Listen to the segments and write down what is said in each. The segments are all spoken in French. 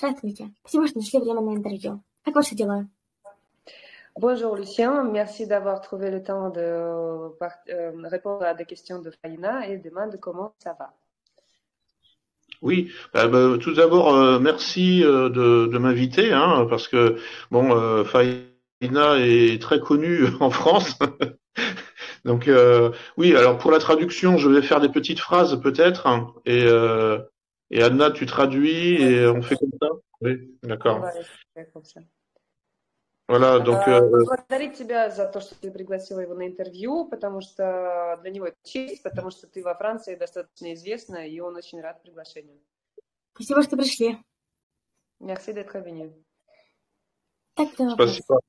Здравствуйте. Спасибо, что нашли время на интервью. Как ваши дела? Bonjour Lucien, merci d'avoir trouvé le temps de répondre à des questions de Faïna et demande comment ça va. Oui, tout d'abord, merci de m'inviter, hein, parce que bon, Faïna est très connue en France. Donc oui, alors pour la traduction, je vais faire des petites phrases peut-être, hein, et Anna, tu traduis et on fait comme ça. Oui, d'accord. Ouais, comme ça. Voilà, donc Благодарить тебя за то, что ты пригласила его на интервью, потому что для него это честь, потому что ты во Франции достаточно известна, и он очень рад приглашению. Спасибо, что пришли. Merci d'être venu. спасибо.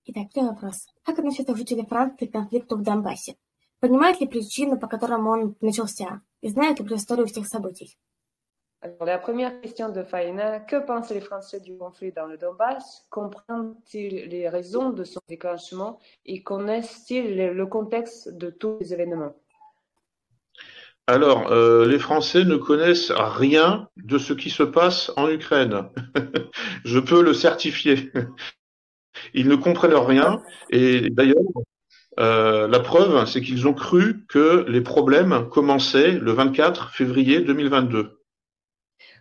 Итак, первый вопрос. Как относятся жители Франции к конфликту в Донбассе? Понимают ли причины, по которым он начался? И знают ли предысторию всех событий? Alors, la première question de Faïna, que pensent les Français du conflit dans le Donbass? Comprennent-ils les raisons de son déclenchement et connaissent-ils le contexte de tous les événements? Alors, les Français ne connaissent rien de ce qui se passe en Ukraine. Je peux le certifier. Ils ne comprennent rien. Et d'ailleurs, la preuve, c'est qu'ils ont cru que les problèmes commençaient le 24 février 2022.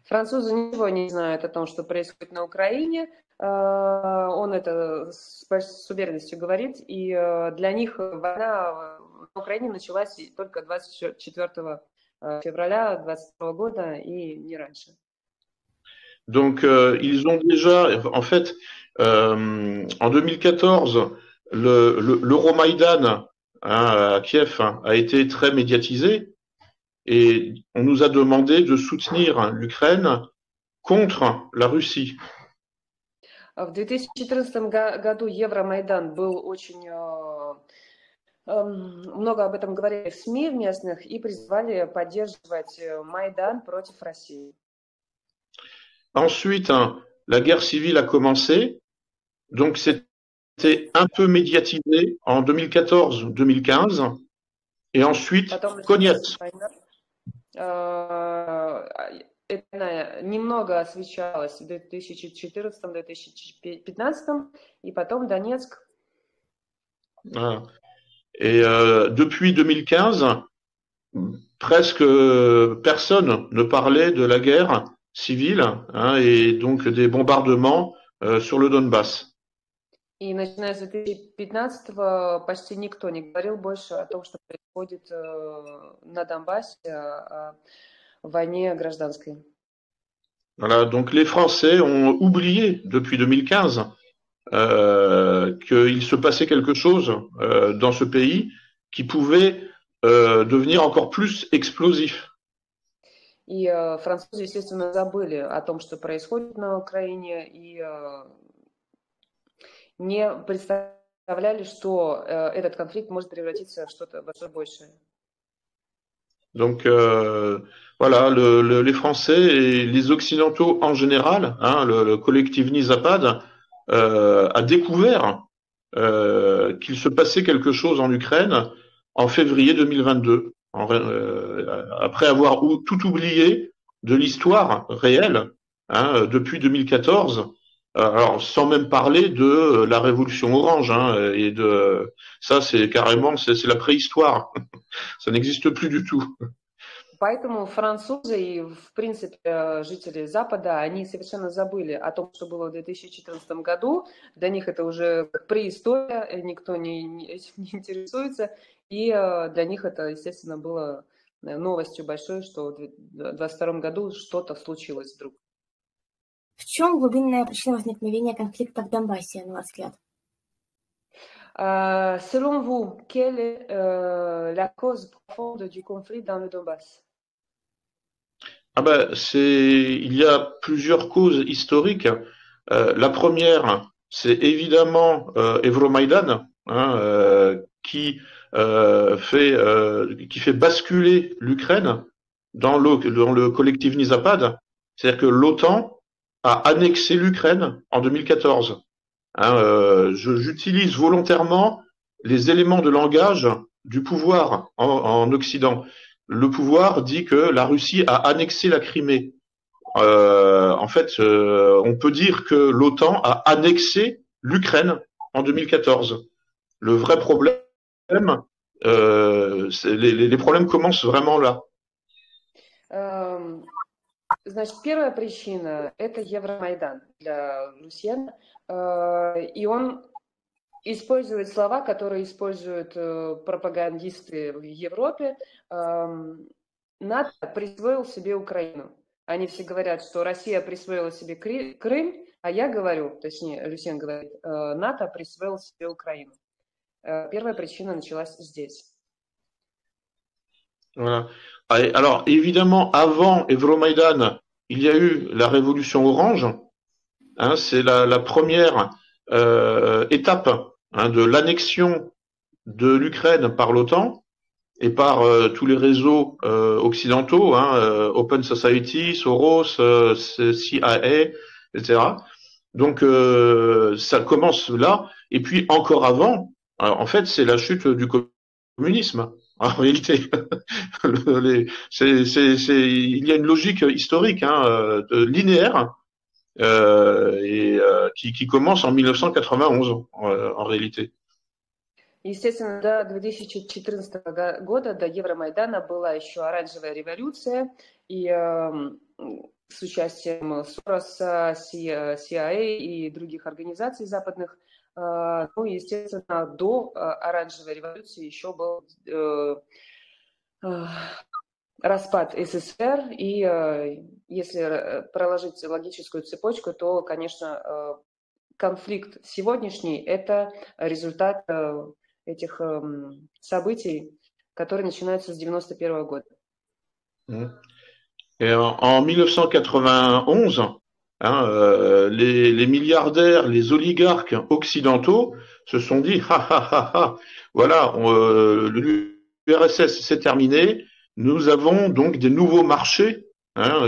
Французы ничего не знают о том, что происходит на Украине. Он это с уверенностью говорит. И для них война на Украине началась только 24 февраля 2022 года и не раньше. Donc, ils ont déjà, en fait, en 2014, l'Euromaïdan à Kiev a été très médiatisé et on nous a demandé de soutenir l'Ukraine contre la Russie. В 2014 году Евромайдан был очень... Много об этом говорили в СМИ местных и призвали поддерживать Майдан против России. Ensuite, la guerre civile a commencé, donc c'était un peu médiatisé en 2014-2015, et ensuite, Konets. Это немного освещалось в 2014-2015, и потом Донецк. Et depuis 2015, presque personne ne parlait de la guerre civile, hein, et donc des bombardements sur le Donbass. И начиная с 2015-го почти никто не говорил больше о том, что происходит на Донбассе, о войне гражданской. Voilà, donc les Français ont oublié depuis 2015 qu'il se passait quelque chose dans ce pays qui pouvait devenir encore plus explosif. И французы, естественно, забыли о том, что происходит на Украине, и не представляли, что этот конфликт может превратиться в что-то большое. Donc voilà, les Français et les Occidentaux en général, hein, le collectif Nizapad a découvert qu'il se passait quelque chose en Ukraine en février 2022, après avoir tout oublié de l'histoire réelle, hein, depuis 2014. Alors, sans même parler de la révolution orange, hein, et de ça, c'est carrément, c'est la préhistoire. Ça n'existe plus du tout. Поэтому французы и, в принципе, жители Запада, они совершенно забыли о том, что было в 2014 году. Для них это уже преистория, никто этим не интересуется. И для них это, естественно, было новостью большой, что в 2022 году что-то случилось вдруг. В чем глубинная причина возникновения конфликта в Донбассе, на ваш взгляд? Selon vous, quelle est la cause profonde du conflit dans le Donbass? Ah ben, il y a plusieurs causes historiques. La première, c'est évidemment Evromaïdan, hein, qui fait basculer l'Ukraine dans le collectif Nizapad. C'est-à-dire que l'OTAN a annexé l'Ukraine en 2014. Hein, j'utilise volontairement les éléments de langage du pouvoir en Occident. Le pouvoir dit que la Russie a annexé la Crimée en fait, on peut dire que l'OTAN a annexé l'Ukraine en 2014. Le vrai problème, les problèmes commencent vraiment là. Значит, первая причина – это Евромайдан для Люсьена, и он использует слова, которые используют пропагандисты в Европе. НАТО присвоил себе Украину. Они все говорят, что Россия присвоила себе Крым, а я говорю, точнее, Люсьен говорит, НАТО присвоил себе Украину. Первая причина началась здесь. Voilà. Alors, évidemment, avant Evromaïdan, il y a eu la révolution orange. Hein, c'est la première étape de l'annexion de l'Ukraine par l'OTAN et par tous les réseaux occidentaux, Open Society, Soros, CIA, etc. Donc, ça commence là. Et puis, encore avant, en fait, c'est la chute du communisme. En réalité, il y a une logique historique, linéaire, qui commence en 1991, en réalité. Естественно, до 2014 года, до Евромайдана, была еще оранжевая революция, и с участием Сороса, CIA и других организаций западных. Ну, естественно, до оранжевой революции еще был распад СССР, и если проложить логическую цепочку, то, конечно, конфликт сегодняшний – это результат этих событий, которые начинаются с 1991 года. Et en 1991, les milliardaires, les oligarques occidentaux se sont dit voilà, l'URSS c'est terminé, nous avons donc des nouveaux marchés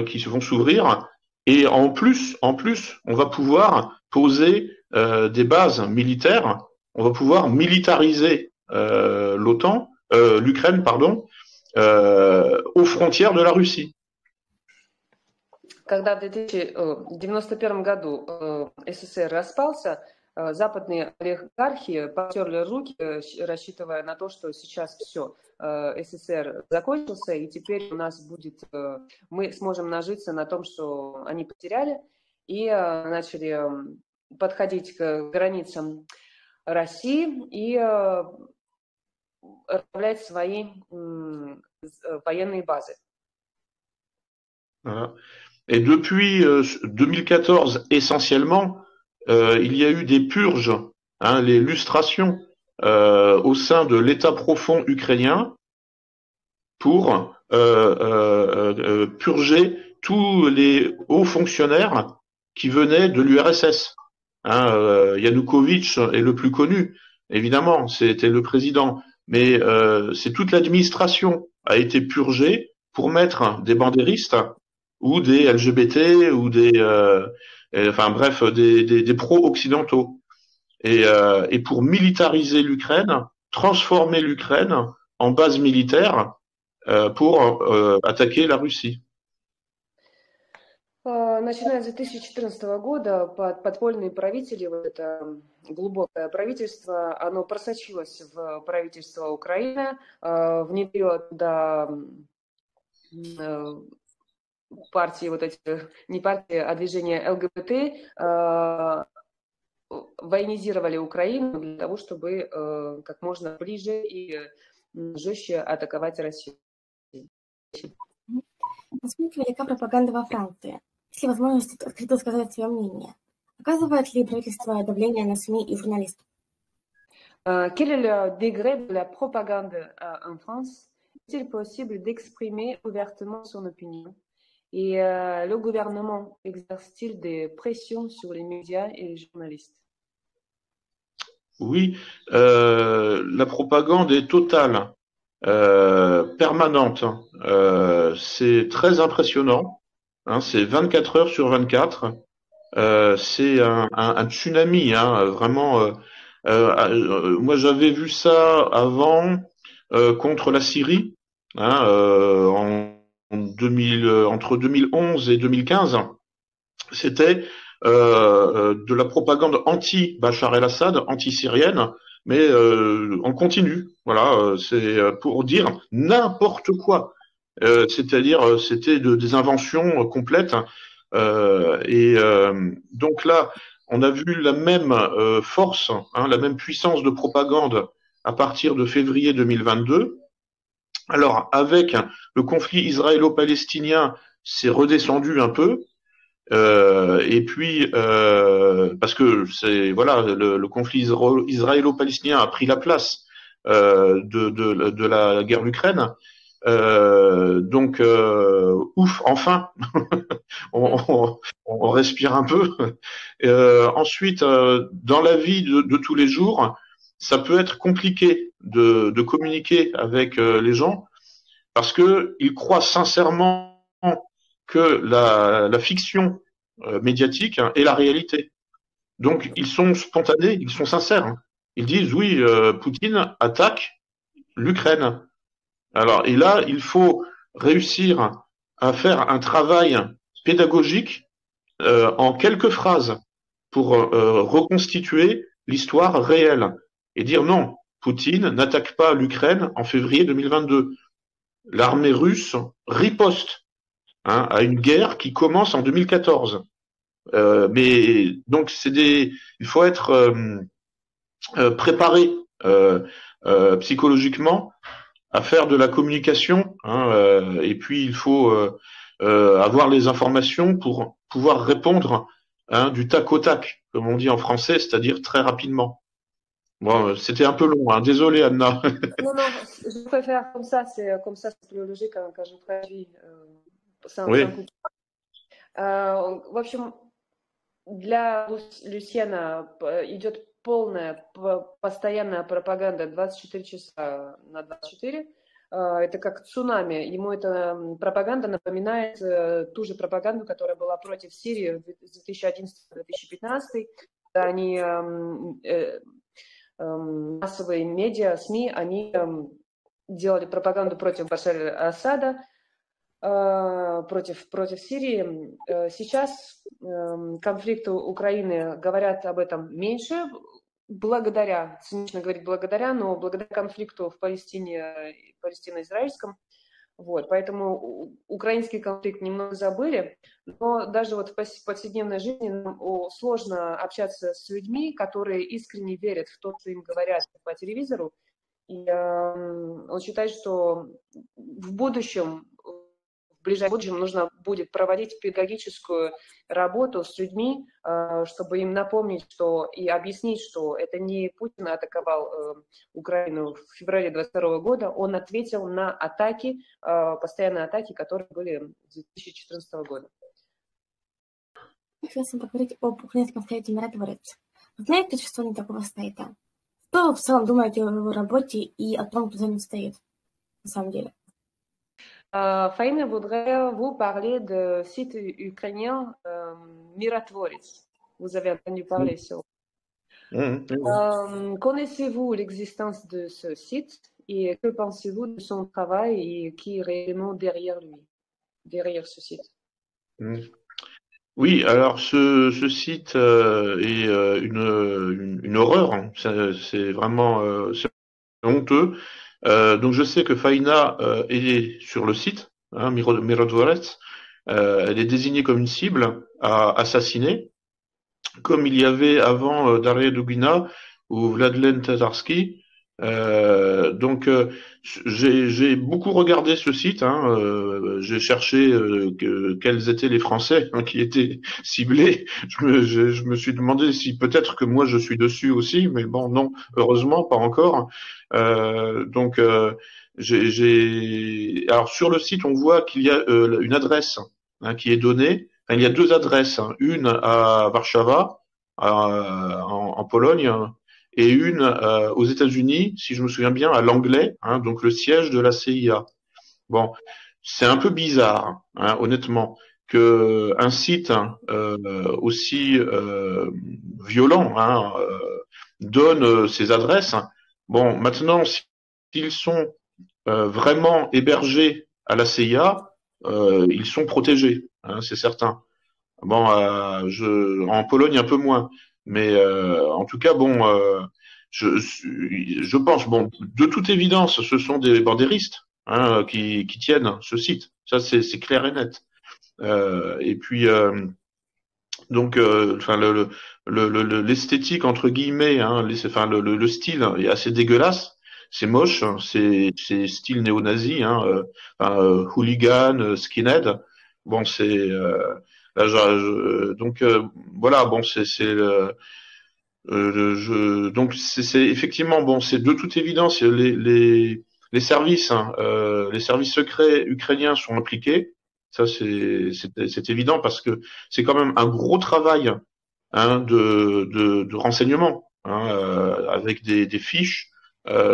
qui se vont s'ouvrir, et en plus, on va pouvoir poser des bases militaires, on va pouvoir militariser l'Ukraine, aux frontières de la Russie. Когда в 1991 году СССР распался, западные олигархи потерли руки, рассчитывая на то, что сейчас все, СССР закончился, и теперь у нас будет, мы сможем нажиться на том, что они потеряли, и начали подходить к границам России и расставлять свои военные базы. Voilà. Et depuis 2014, essentiellement, il y a eu des purges, les lustrations au sein de l'État profond ukrainien pour purger tous les hauts fonctionnaires qui venaient de l'URSS. Yanukovych est le plus connu, évidemment, c'était le président, mais c'est toute l'administration a été purgée pour mettre des bandéristes ou des LGBT ou des pro-occidentaux et pour militariser l'Ukraine, transformer l'Ukraine en base militaire pour attaquer la Russie. Начиная с 2014 года подпольные правители, вот это глубокое правительство, оно просочилось в правительство Украины, внедрило туда партии, вот эти, не партии, а движения ЛГБТ, военизировали Украину для того, чтобы как можно ближе и жестче атаковать Россию. Насколько велика пропаганда во Франции? Есть ли возможность открыто сказать свое мнение? Оказывает ли правительство давление на СМИ и журналистов? Quel est le degré de la propagande en France? Est-il possible d'exprimer ouvertement son opinion? Et le gouvernement exerce-t-il des pressions sur les médias et les journalistes? Oui, la propagande est totale, permanente. C'est très impressionnant. C'est 24 heures sur 24. C'est un tsunami, vraiment. Moi, j'avais vu ça avant contre la Syrie, en entre 2011 et 2015, c'était de la propagande anti-Bachar el-Assad, anti-syrienne, mais en continu. Voilà, c'est pour dire n'importe quoi. C'est-à-dire, c'était des inventions complètes. Donc là, on a vu la même force, hein, la même puissance de propagande à partir de février 2022. Alors, avec le conflit israélo-palestinien, c'est redescendu un peu. Et puis, parce que c'est voilà, le conflit israélo-palestinien a pris la place de la guerre d'Ukraine. Donc, ouf, enfin, on respire un peu. Ensuite, dans la vie de tous les jours, ça peut être compliqué de communiquer avec les gens parce que ils croient sincèrement que la fiction médiatique est la réalité. Donc, ils sont spontanés, ils sont sincères. Hein. Ils disent oui, Poutine attaque l'Ukraine. Alors, et là, il faut réussir à faire un travail pédagogique en quelques phrases pour reconstituer l'histoire réelle et dire non, Poutine n'attaque pas l'Ukraine en février 2022. L'armée russe riposte à une guerre qui commence en 2014. Mais donc il faut être préparé psychologiquement à faire de la communication, et puis il faut avoir les informations pour pouvoir répondre du tac au tac, comme on dit en français, c'est-à-dire très rapidement. Bon, c'était un peu long, hein. Désolé Anna. Non, non, je préfère comme ça, c'est plus logique quand je traduis. Oui. В общем, для Люсьена идет полная, постоянная пропаганда 24 часа на 24. Это как цунами. Ему эта пропаганда напоминает ту же пропаганду, которая была против Сирии с 2011-2015. Они массовые медиа, СМИ, они делали пропаганду против Башара Асада, против Сирии. Сейчас конфликты Украины говорят об этом меньше, благодаря, цинично говорить благодаря, но благодаря конфликту в Палестино-израильском. Вот, поэтому украинский конфликт немного забыли, но даже вот в повседневной жизни нам сложно общаться с людьми, которые искренне верят в то, что им говорят по телевизору. И он считает, что в ближайшем будущем нужно будет проводить педагогическую работу с людьми, чтобы им напомнить, что и объяснить, что это не Путин атаковал Украину в феврале 2022 года, он ответил на атаки, постоянные атаки, которые были с 2014 года. Если поговорить об украинском стоите миротворец, знаете существование такого стоита? Что в целом думаете о его работе и о том, кто за ним стоит, на самом деле? Faïna voudrait vous parler de site ukrainien Mirotvorets. Vous avez entendu parler sur. Connaissez-vous l'existence de ce site et que pensez-vous de son travail et qui est réellement derrière lui, derrière ce site? Oui, alors ce site est une horreur. Hein. C'est vraiment c'est honteux. Donc je sais que Faïna est sur le site, Mirotvorets. Elle est désignée comme une cible à assassiner, comme il y avait avant Daria Dugina ou Vladlen Tatarski. Donc j'ai beaucoup regardé ce site. J'ai cherché quels étaient les Français qui étaient ciblés. Je me suis demandé si peut-être que moi je suis dessus aussi, mais bon non, heureusement pas encore. Donc alors sur le site on voit qu'il y a une adresse qui est donnée. Enfin, il y a deux adresses, une à Warszawa en Pologne et une aux États-Unis, si je me souviens bien, à Langley, donc le siège de la CIA. Bon, c'est un peu bizarre, honnêtement, que un site aussi violent donne ses adresses. Bon, maintenant, s'ils sont vraiment hébergés à la CIA, ils sont protégés, hein, c'est certain. Bon, en Pologne un peu moins, mais en tout cas, bon, je pense, bon, de toute évidence, ce sont des bandéristes hein, qui tiennent ce site. Ça, c'est clair et net. Et puis, donc, enfin, l'esthétique entre guillemets, hein, enfin, le style est assez dégueulasse. C'est moche, hein, c'est style néo-nazi, hein, enfin, hooligan, skinhead. Bon, c'est là, donc voilà, bon, donc c'est effectivement bon, c'est de toute évidence les services, hein, les services secrets ukrainiens sont impliqués. Ça c'est évident parce que c'est quand même un gros travail hein, de renseignement hein, avec des fiches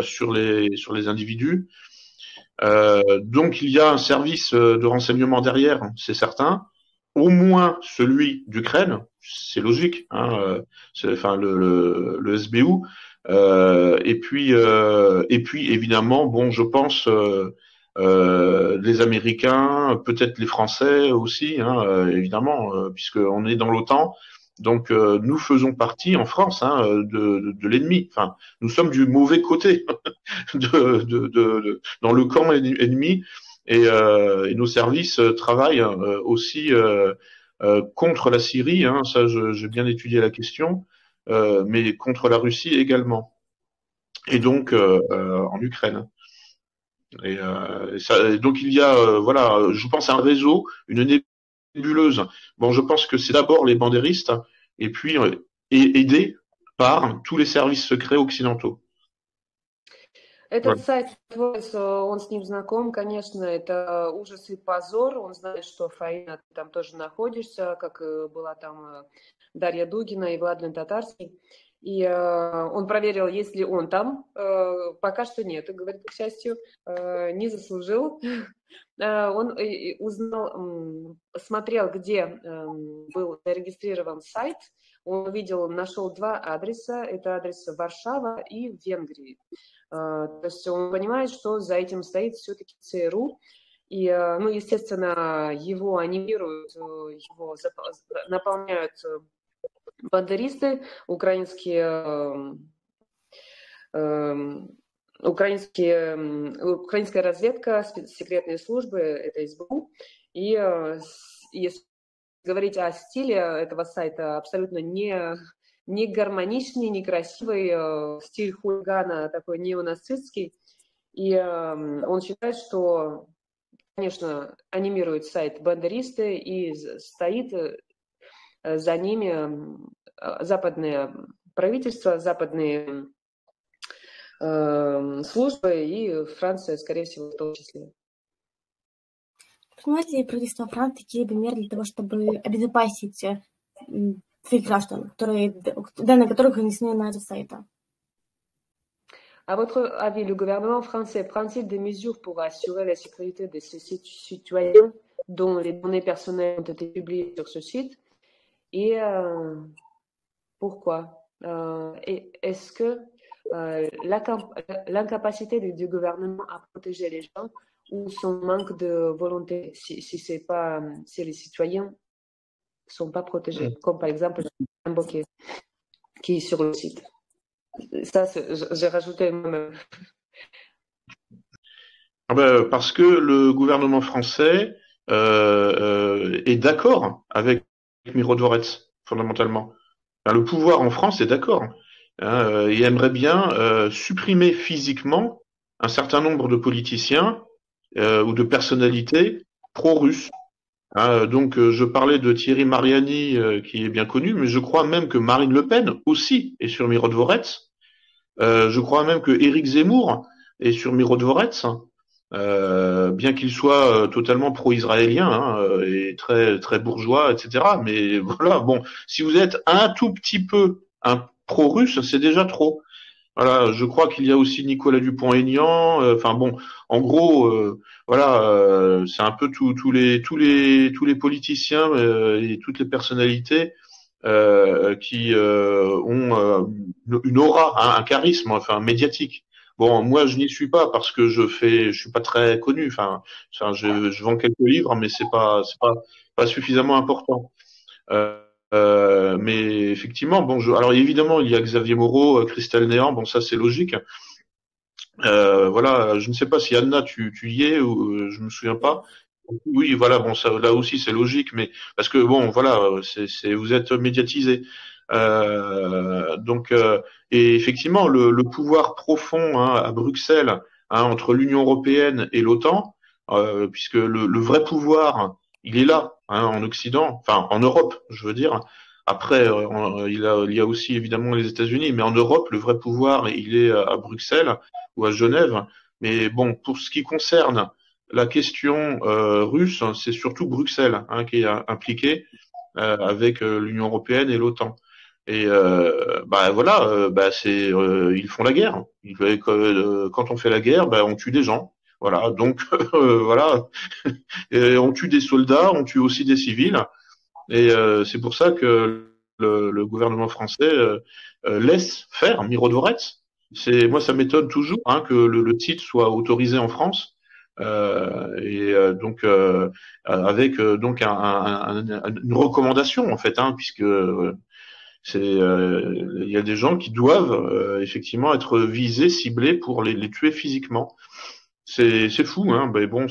sur les individus. Donc il y a un service de renseignement derrière, c'est certain. Au moins celui d'Ukraine, c'est logique. Hein, enfin le SBU. Et puis évidemment, bon, je pense les Américains, peut-être les Français aussi, hein, évidemment, puisqu'on est dans l'OTAN. Donc nous faisons partie en France hein, de l'ennemi. Enfin, nous sommes du mauvais côté dans le camp ennemi et nos services travaillent aussi contre la Syrie. Hein, ça, j'ai bien étudié la question, mais contre la Russie également, et donc en Ukraine. Et donc il y a, voilà, je pense à un réseau, une nébuleuse. Bon, je pense que c'est d'abord les bandéristes, et puis aidés par tous les services secrets occidentaux. Этот сайт, он с ним знаком, конечно, это ужас и позор. Он знает, что, Фаина, ты там тоже находишься, как была там Дарья Дугина и Владимир Татарский. И он проверил, есть ли он там. Пока что нет. И говорит, к счастью, не заслужил. Он узнал, смотрел, где был зарегистрирован сайт. Он увидел, нашел два адреса. Это адрес Варшава и Венгрии. То есть он понимает, что за этим стоит все-таки ЦРУ. И, ну, естественно, его анимируют, его наполняют бандеристы, украинская разведка, секретные службы, это СБУ. И если говорить о стиле этого сайта, абсолютно не гармоничный, некрасивый, стиль хулигана, такой неонацистский. И он считает, что, конечно, анимирует сайт бандеристы, и стоит за ними западное правительство, западные службы и Франция, скорее всего, в том числе. Принимает ли правительство Франции какие-либо меры для того, чтобы обезопасить своих граждан, данные которых внесены на этот сайт? À votre avis, le gouvernement français prend-il des mesures pour assurer la sécurité de ses citoyens dont les données personnelles ont été publiées sur ce site? Et pourquoi? Et est-ce que l'incapacité du gouvernement à protéger les gens ou son manque de volonté, si les citoyens ne sont pas protégés, comme par exemple un bokeh qui est sur le site? Ça, j'ai rajouté moi-même. Parce que le gouvernement français est d'accord avec Miro Dvorets, fondamentalement. Enfin, le pouvoir en France est d'accord. Hein, il aimerait bien supprimer physiquement un certain nombre de politiciens ou de personnalités pro-russes. Hein, donc, je parlais de Thierry Mariani, qui est bien connu, mais je crois même que Marine Le Pen aussi est sur Miro Dvorets. Je crois même que Éric Zemmour est sur Miro Dvorets, bien qu'il soit totalement pro-israélien hein, et très très bourgeois, etc. Mais voilà, bon, si vous êtes un tout petit peu un pro-russe, c'est déjà trop. Voilà, je crois qu'il y a aussi Nicolas Dupont-Aignan. Enfin bon, en gros, voilà, c'est un peu tous les politiciens et toutes les personnalités qui ont une aura, hein, un charisme, enfin médiatique. Bon, moi, je n'y suis pas parce que je suis pas très connu. Je vends quelques livres, mais pas suffisamment important. Euh, mais effectivement, bon, alors évidemment, il y a Xavier Moreau, Christelle Néant, bon, ça c'est logique. Voilà, je ne sais pas si Anna, tu y es ou je me souviens pas. Oui, voilà, bon, ça, là aussi c'est logique, mais parce que bon, voilà, vous êtes médiatisé. Donc, et effectivement, le pouvoir profond hein, à Bruxelles, hein, entre l'Union européenne et l'OTAN, puisque le vrai pouvoir, il est là, hein, en Occident, enfin en Europe, je veux dire. Après, il y a aussi évidemment les États-Unis, mais en Europe, le vrai pouvoir, il est à Bruxelles ou à Genève. Mais bon, pour ce qui concerne la question russe, c'est surtout Bruxelles hein, qui est impliquée avec l'Union européenne et l'OTAN. Et bah voilà, ils font la guerre. Quand on fait la guerre, bah, on tue des gens. Voilà, donc voilà, et on tue des soldats, on tue aussi des civils. Et c'est pour ça que le gouvernement français laisse faire Miro Dvorets. Moi, ça m'étonne toujours hein, que le titre soit autorisé en France. Donc avec donc une recommandation en fait, hein, puisque il y a des gens qui doivent effectivement être visés, ciblés pour les tuer physiquement. C'est fou, hein. Mais bon,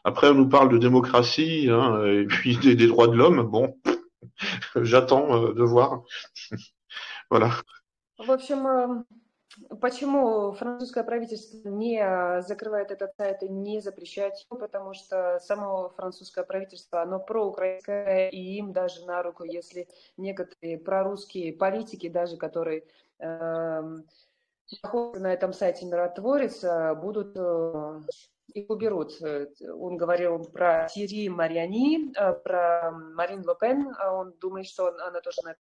après on nous parle de démocratie hein, et puis des droits de l'homme. Bon, j'attends de voir. Voilà. В общем, почему французское правительство не закрывает этот сайт и не запрещает его? Потому что само французское правительство, оно проукраинское, и им даже на руку, если некоторые прорусские политики, даже которые находятся на этом сайте «Миротворец», будут их уберут. Он говорил про Тьерри Марьяни, про Марин Ле Пен, он думает, что она тоже на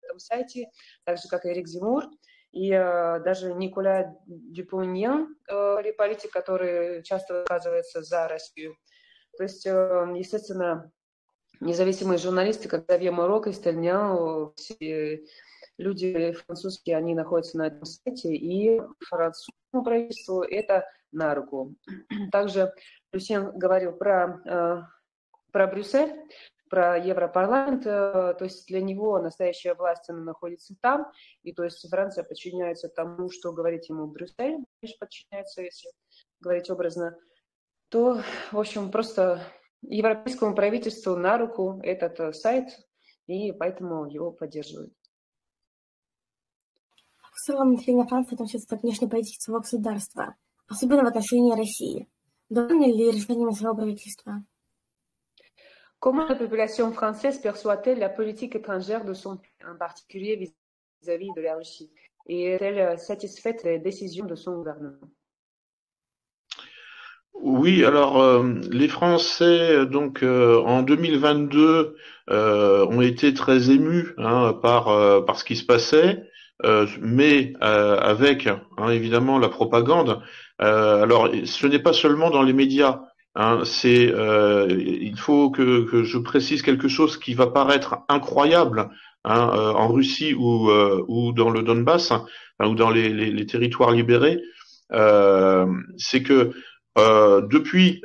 этом сайте, так же, как и Эрик Земмур. И даже Николя Дюпоньян, политик, который часто высказывается за Россию. То есть, естественно, независимые журналисты, как Xavier Moreau, Christelle Néant, все люди французские, они находятся на этом сайте, и французскому правительству это на руку. Также Люсьен говорил про Брюссель, про Европарламент, то есть для него настоящая власть, она находится там, и то есть Франция подчиняется тому, что говорит ему Брюссель, лишь подчиняется, если говорить образно, то, в общем, просто европейскому правительству на руку этот сайт, и поэтому его поддерживают. В целом, население Франции относится к внешней политике своего государства, особенно в отношении России. Довольны ли решением своего правительства? Comment la population française perçoit-elle la politique étrangère de son pays, en particulier vis-à-vis de la Russie? Et est-elle satisfaite des décisions de son gouvernement? Oui, alors les Français donc en 2022 ont été très émus hein, par ce qui se passait, mais avec hein, évidemment la propagande. Alors ce n'est pas seulement dans les médias. Hein, il faut que je précise quelque chose qui va paraître incroyable hein, en Russie ou dans le Donbass hein, ou dans les territoires libérés. C'est que depuis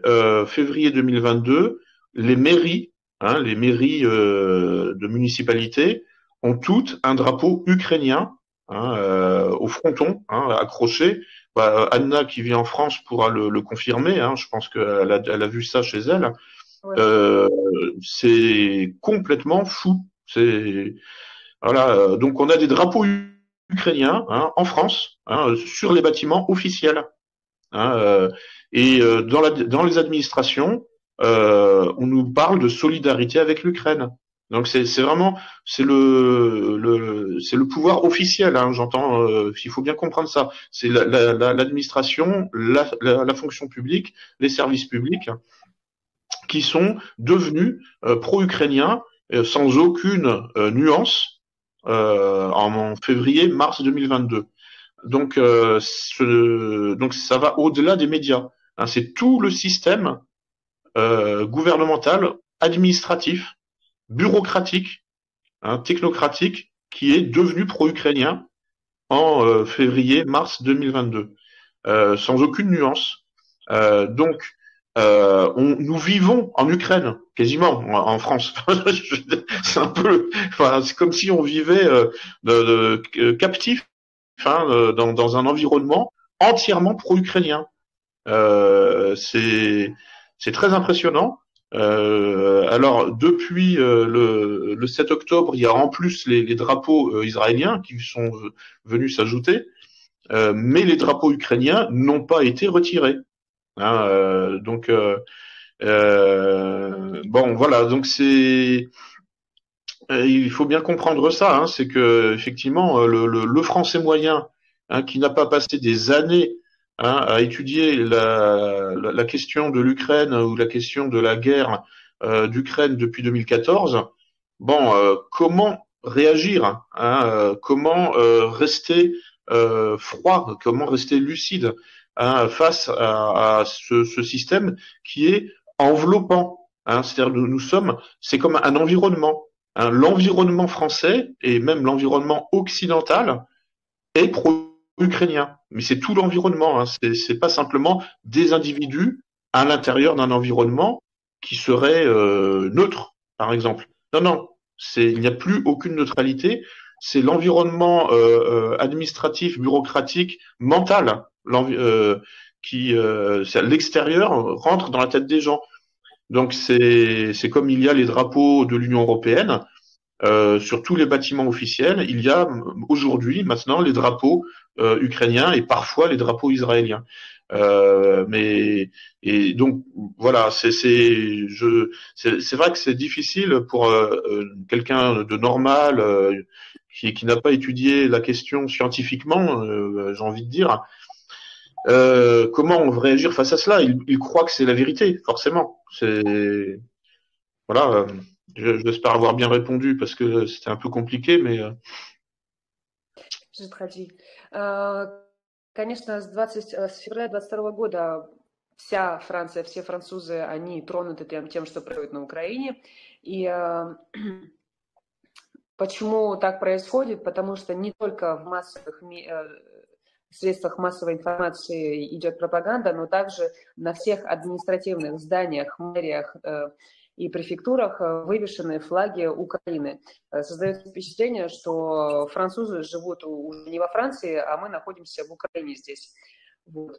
février 2022, les mairies de municipalités ont toutes un drapeau ukrainien hein, au fronton hein, accroché. Anna qui vit en France pourra le confirmer. Hein, je pense qu'elle a vu ça chez elle. Ouais. C'est complètement fou. Voilà. Donc on a des drapeaux ukrainiens hein, en France hein, sur les bâtiments officiels. Hein, et dans les administrations, on nous parle de solidarité avec l'Ukraine. Donc c'est vraiment c'est le pouvoir officiel. Hein, j'entends. Il faut bien comprendre ça. C'est l'administration, la fonction publique, les services publics qui sont devenus pro-ukrainiens sans aucune nuance en février-mars 2022. Donc ça va au-delà des médias. Hein, c'est tout le système gouvernemental, administratif, bureaucratique, hein, technocratique, qui est devenu pro-ukrainien en février-mars 2022. sans aucune nuance. Donc, nous vivons en Ukraine, quasiment en France. C'est un peu, enfin, c'est comme si on vivait captif, dans un environnement entièrement pro-ukrainien. C'est très impressionnant. Alors depuis le 7 octobre, il y a en plus les drapeaux israéliens qui sont venus s'ajouter, mais les drapeaux ukrainiens n'ont pas été retirés. Hein, bon, voilà. Donc il faut bien comprendre ça. Hein, c'est que effectivement, le français moyen, hein, qui n'a pas passé des années, hein, à étudier la question de l'Ukraine ou la question de la guerre d'Ukraine depuis 2014, bon, comment réagir, hein, comment rester froid, comment rester lucide, hein, face à ce système qui est enveloppant. Hein, c'est-à-dire nous sommes, c'est comme un environnement. Hein, l'environnement français et même l'environnement occidental est pro-ukrainien, mais c'est tout l'environnement. Hein, c'est pas simplement des individus à l'intérieur d'un environnement qui serait neutre, par exemple. Non, non, il n'y a plus aucune neutralité. C'est l'environnement administratif, bureaucratique, mental, l'extérieur rentre dans la tête des gens. Donc c'est comme il y a les drapeaux de l'Union européenne sur tous les bâtiments officiels, il y a aujourd'hui maintenant les drapeaux ukrainiens et parfois les drapeaux israéliens. Et donc voilà, c'est vrai que c'est difficile pour quelqu'un de normal qui n'a pas étudié la question scientifiquement, j'ai envie de dire. Comment on va réagir face à cela? Il croit que c'est la vérité, forcément. Voilà. J'espère avoir bien répondu parce que c'était un peu compliqué, mais. Je traduis. Конечно, с февраля 22 года вся Франция, все французы, они тронуты тем, что происходит на Украине. И почему так происходит? Потому что не только в массовых средствах массовой информации идет пропаганда, но также на всех административных зданиях, мэриях и префектурах вывешены флаги Украины. Создается впечатление, что французы живут уже не во Франции, а мы находимся в Украине здесь. Вот.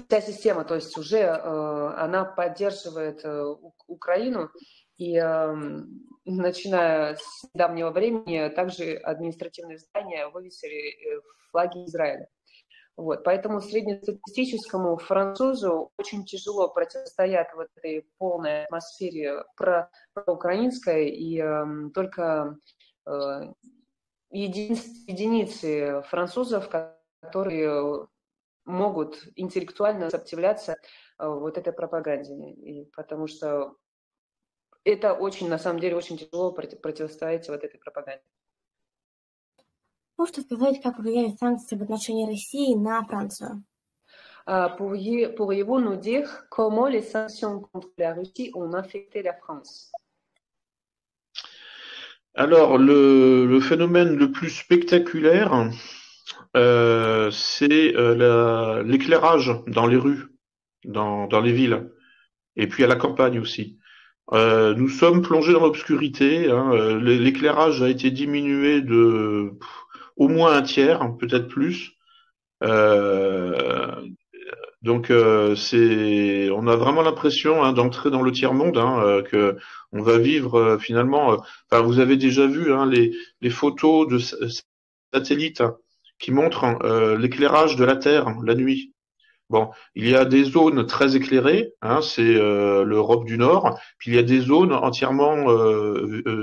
Вся система, то есть уже она поддерживает Украину, и начиная с недавнего времени также административные здания вывесили флаги Израиля. Вот, поэтому среднестатистическому французу очень тяжело противостоять вот этой полной атмосфере проукраинской, и только единицы французов, которые могут интеллектуально сопротивляться вот этой пропаганде, и потому что это очень, на самом деле, очень тяжело противостоять вот этой пропаганде. Можете сказать, как повлияли санкции в отношении России на Францию? Pourriez-vous nous dire comment les sanctions contre la Russie ont affecté la France? Alors, le phénomène le plus spectaculaire, c'est l'éclairage dans les rues, dans les villes, et puis à la campagne aussi. Nous sommes plongés dans l'obscurité. Hein, l'éclairage a été diminué de au moins un tiers, peut-être plus. Donc on a vraiment l'impression d'entrer dans le tiers-monde, que on va vivre finalement. Enfin, vous avez déjà vu les photos de satellites qui montrent l'éclairage de la Terre la nuit. Bon, il y a des zones très éclairées, c'est l'Europe du Nord, puis il y a des zones entièrement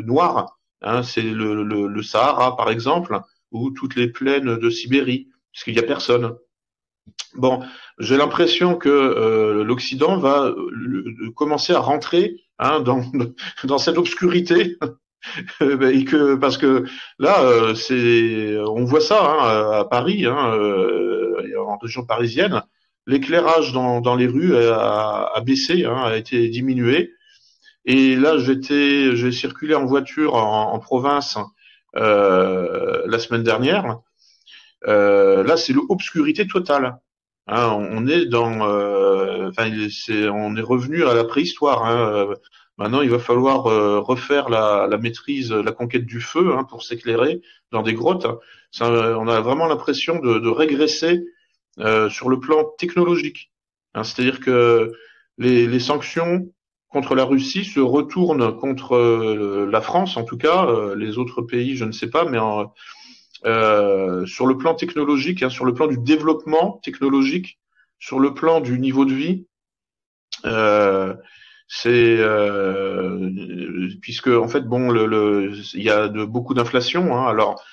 noires, c'est le Sahara par exemple, ou toutes les plaines de Sibérie, parce qu'il y a personne. Bon, j'ai l'impression que l'Occident va commencer à rentrer dans cette obscurité. Parce que là, on voit ça à Paris, en région parisienne. L'éclairage dans les rues a baissé, a été diminué. Et là, j'ai circulé en voiture en province la semaine dernière. là, c'est l'obscurité totale. Hein, on est on est revenu à la préhistoire. Hein. Maintenant, il va falloir refaire la maîtrise, la conquête du feu hein, pour s'éclairer dans des grottes. On a vraiment l'impression de régresser sur le plan technologique. Hein, c'est-à-dire que les sanctions contre la Russie se retournent contre la France, en tout cas, les autres pays, je ne sais pas, mais sur le plan technologique, hein, sur le plan du développement technologique, sur le plan du niveau de vie, c'est puisque en fait bon il y a beaucoup d'inflation hein, alors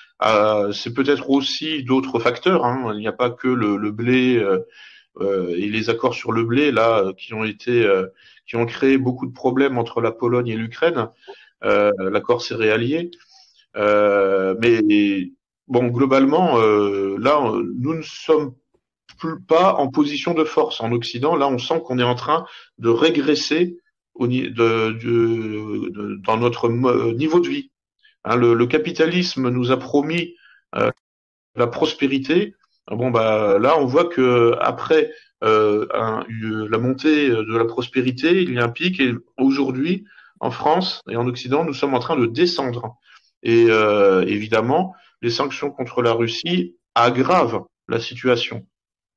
c'est peut-être aussi d'autres facteurs hein, il n'y a pas que le blé et les accords sur le blé là qui ont créé beaucoup de problèmes entre la Pologne et l'Ukraine l'accord céréalier mais bon globalement là nous ne sommes pas en position de force en Occident. Là, on sent qu'on est en train de régresser dans notre niveau de vie. Hein, le capitalisme nous a promis la prospérité. Bon, bah là, on voit que après la montée de la prospérité, il y a un pic. Et aujourd'hui, en France et en Occident, nous sommes en train de descendre. Et évidemment, les sanctions contre la Russie aggravent la situation.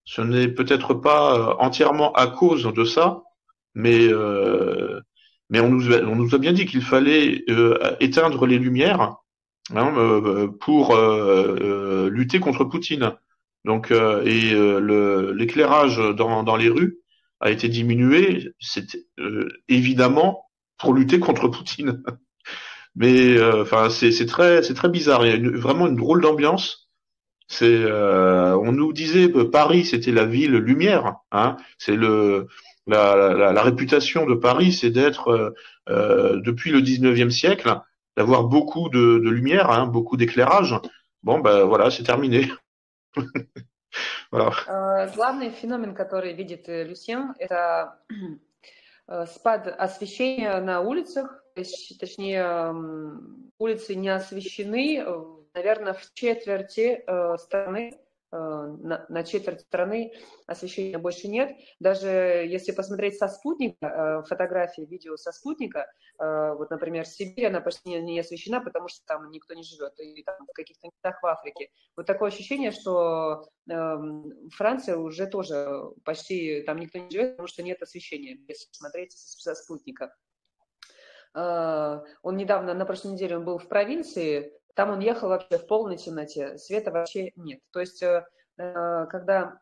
Ce n'est peut-être pas entièrement à cause de ça, mais on nous a bien dit qu'il fallait éteindre les lumières hein, pour lutter contre Poutine. Donc l'éclairage dans les rues a été diminué, c'était évidemment pour lutter contre Poutine. Mais enfin c'est très bizarre. Il y a vraiment une drôle d'ambiance. On nous disait que Paris c'était la ville lumière, hein. C'est la réputation de Paris, c'est d'être depuis le 19e siècle, d'avoir beaucoup de lumière, hein, beaucoup d'éclairage. Bon ben voilà, c'est terminé. Voilà. Главный феномен, который видит Люсьен, это спад освещения на улицах, точнее улицы не освещены. Наверное, в четверти страны, на четверть страны освещения больше нет. Даже если посмотреть со спутника, фотографии, видео со спутника, вот, например, Сибирь, она почти не освещена, потому что там никто не живет, и там в каких-то местах в Африке. Вот такое ощущение, что Франция уже тоже почти там никто не живет, потому что нет освещения, если смотреть со спутника. Он недавно, на прошлой неделе он был в провинции, там он ехал вообще в полной темноте, света вообще нет. То есть, когда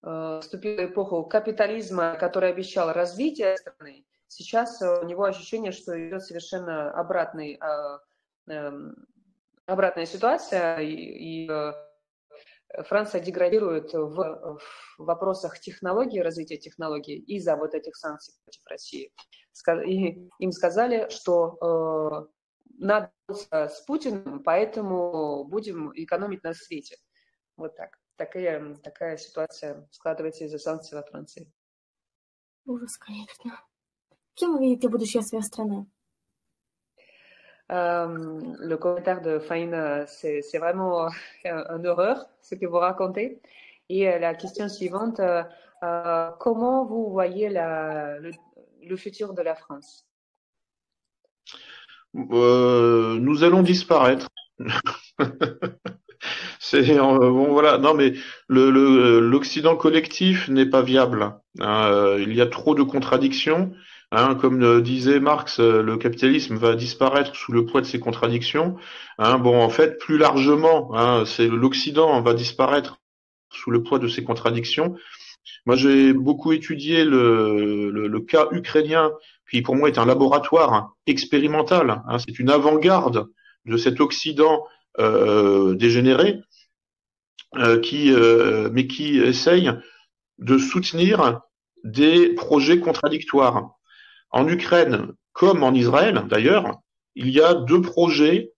вступила эпоха капитализма, который обещал развитие страны, сейчас у него ощущение, что идет совершенно обратная ситуация, и Франция деградирует в вопросах технологий, развития технологий из-за вот этих санкций против России. И им сказали, что надо с Путиным, поэтому будем экономить на свете. Вот так. Такая ситуация складывается из-за санкций во Франции. Ужас, конечно. Кем вы видите будущее своей страны? Le commentaire de Faïne, c'est vraiment une horreur, ce que vous racontez. Et la question suivante, comment vous voyez le futur de la France? Nous allons disparaître. Bon voilà, non mais l'Occident collectif n'est pas viable. Hein, il y a trop de contradictions. Hein, comme disait Marx, le capitalisme va disparaître sous le poids de ses contradictions. Hein, bon, en fait, plus largement, hein, c'est l'Occident va disparaître sous le poids de ses contradictions. Moi, j'ai beaucoup étudié le cas ukrainien, qui pour moi est un laboratoire expérimental. Hein, c'est une avant-garde de cet Occident dégénéré, mais qui essaye de soutenir des projets contradictoires. En Ukraine, comme en Israël d'ailleurs, il y a deux projets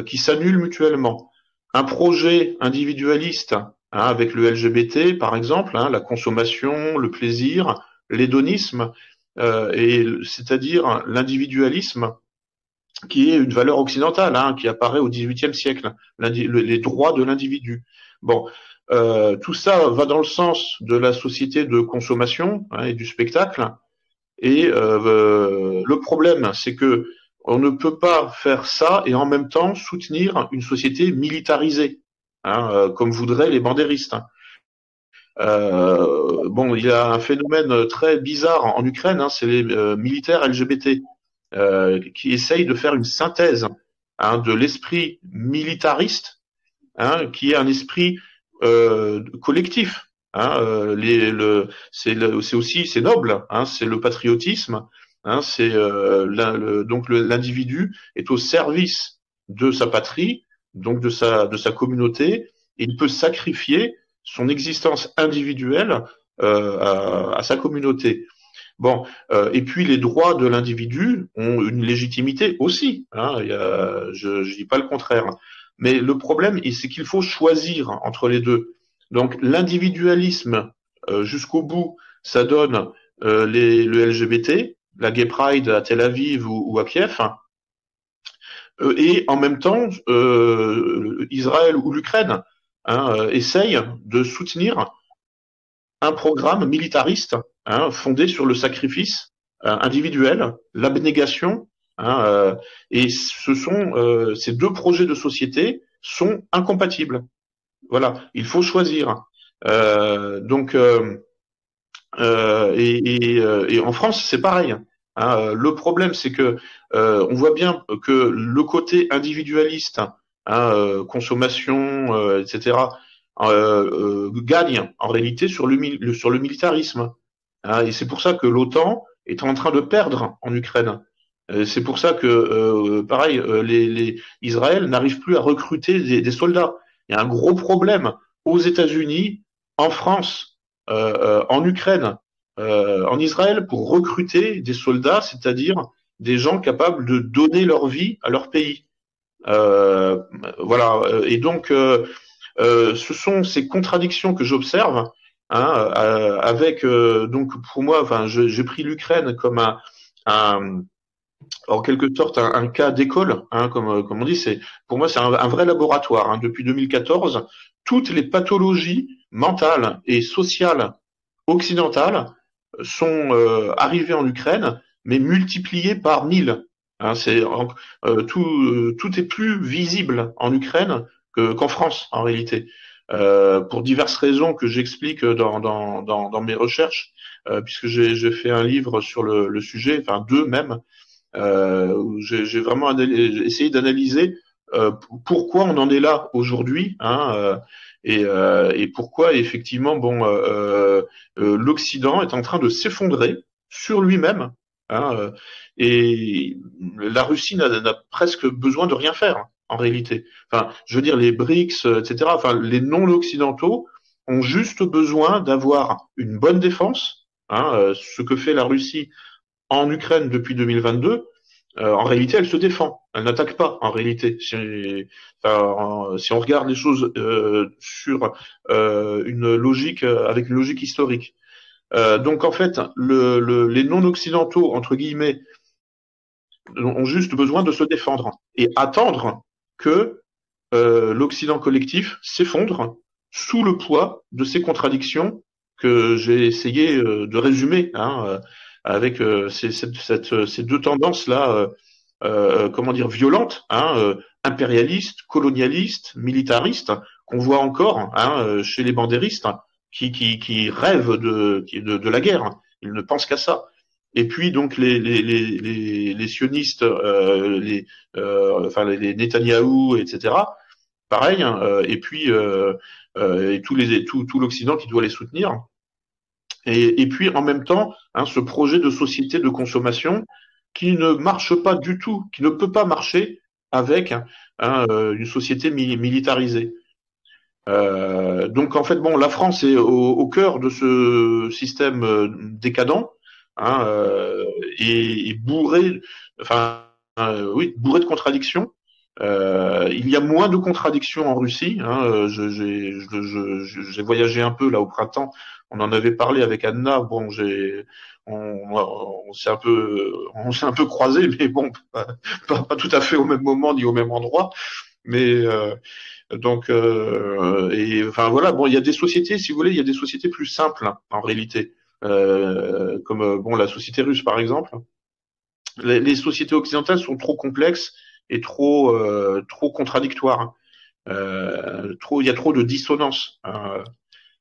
qui s'annulent mutuellement. Un projet individualiste hein, avec le LGBT par exemple, hein, la consommation, le plaisir, l'hédonisme, et c'est-à-dire l'individualisme qui est une valeur occidentale, hein, qui apparaît au XVIIIe siècle, les droits de l'individu. Bon, tout ça va dans le sens de la société de consommation, hein, et du spectacle. Et le problème, c'est que on ne peut pas faire ça et en même temps soutenir une société militarisée, hein, comme voudraient les bandéristes. Bon, il y a un phénomène très bizarre en Ukraine, hein, c'est les militaires LGBT qui essayent de faire une synthèse, hein, de l'esprit militariste, hein, qui est un esprit collectif. Hein, c'est aussi c'est noble, hein, c'est le patriotisme, hein, c'est donc l'individu est au service de sa patrie, donc de sa communauté, et il peut sacrifier son existence individuelle à sa communauté. Bon, et puis les droits de l'individu ont une légitimité aussi. Hein, je dis pas le contraire. Mais le problème, c'est qu'il faut choisir entre les deux. Donc l'individualisme jusqu'au bout, ça donne le LGBT, la Gay Pride à Tel Aviv ou à Kiev, et en même temps, Israël ou l'Ukraine, hein, essayent de soutenir un programme militariste, hein, fondé sur le sacrifice individuel, l'abnégation, hein, et ces deux projets de société sont incompatibles. Voilà, il faut choisir. Et en France, c'est pareil. Hein, le problème, c'est que on voit bien que le côté individualiste, hein, consommation, etc., gagne en réalité sur le militarisme. Hein, et c'est pour ça que l'OTAN est en train de perdre en Ukraine. C'est pour ça que, pareil, Israël n'arrive plus à recruter des soldats. Il y a un gros problème aux États-Unis, en France, en Ukraine, en Israël, pour recruter des soldats, c'est-à-dire des gens capables de donner leur vie à leur pays. Voilà. Et donc, ce sont ces contradictions que j'observe, hein, avec donc pour moi, enfin, j'ai pris l'Ukraine comme en quelque sorte un cas d'école, hein, comme on dit. Pour moi, c'est un vrai laboratoire. Hein. Depuis 2014, toutes les pathologies mentales et sociales occidentales sont arrivées en Ukraine, mais multipliées par 1000. Hein, tout est plus visible en Ukraine qu'en France, en réalité, pour diverses raisons que j'explique dans mes recherches, puisque j'ai fait un livre sur le sujet, enfin deux même, où j'ai vraiment essayé d'analyser pourquoi on en est là aujourd'hui, hein, et pourquoi effectivement, bon, l'Occident est en train de s'effondrer sur lui-même, hein, et la Russie n'a presque besoin de rien faire en réalité. Enfin, je veux dire, les BRICS, etc. Enfin, les non-occidentaux ont juste besoin d'avoir une bonne défense, hein, ce que fait la Russie en Ukraine depuis 2022. En réalité, elle se défend, elle n'attaque pas. En réalité, si on regarde les choses sur une logique, avec une logique historique. Donc en fait, les non-occidentaux entre guillemets ont juste besoin de se défendre et attendre que l'Occident collectif s'effondre sous le poids de ces contradictions que j'ai essayé de résumer, hein, avec ces deux tendances-là, comment dire, violentes, hein, impérialistes, colonialistes, militaristes, qu'on voit encore, hein, chez les bandéristes, qui rêvent de la guerre. Ils ne pensent qu'à ça. Et puis donc les sionistes, enfin les Netanyahou, etc. Pareil, hein, et puis et tout l'Occident qui doit les soutenir. Et puis en même temps, hein, ce projet de société de consommation qui ne marche pas du tout, qui ne peut pas marcher avec, hein, une société militarisée. Donc en fait, bon, la France est au cœur de ce système décadent, hein, et bourré, enfin, oui, bourré de contradictions. Il y a moins de contradictions en Russie. Hein. J'ai voyagé un peu là au printemps. On en avait parlé avec Anna. Bon, on s'est un peu croisés, mais bon, pas tout à fait au même moment ni au même endroit. Mais et enfin voilà. Bon, il y a des sociétés, si vous voulez, il y a des sociétés plus simples hein, en réalité, comme bon la société russe par exemple. Les sociétés occidentales sont trop complexes et trop contradictoires. Hein. Il y a trop de dissonance.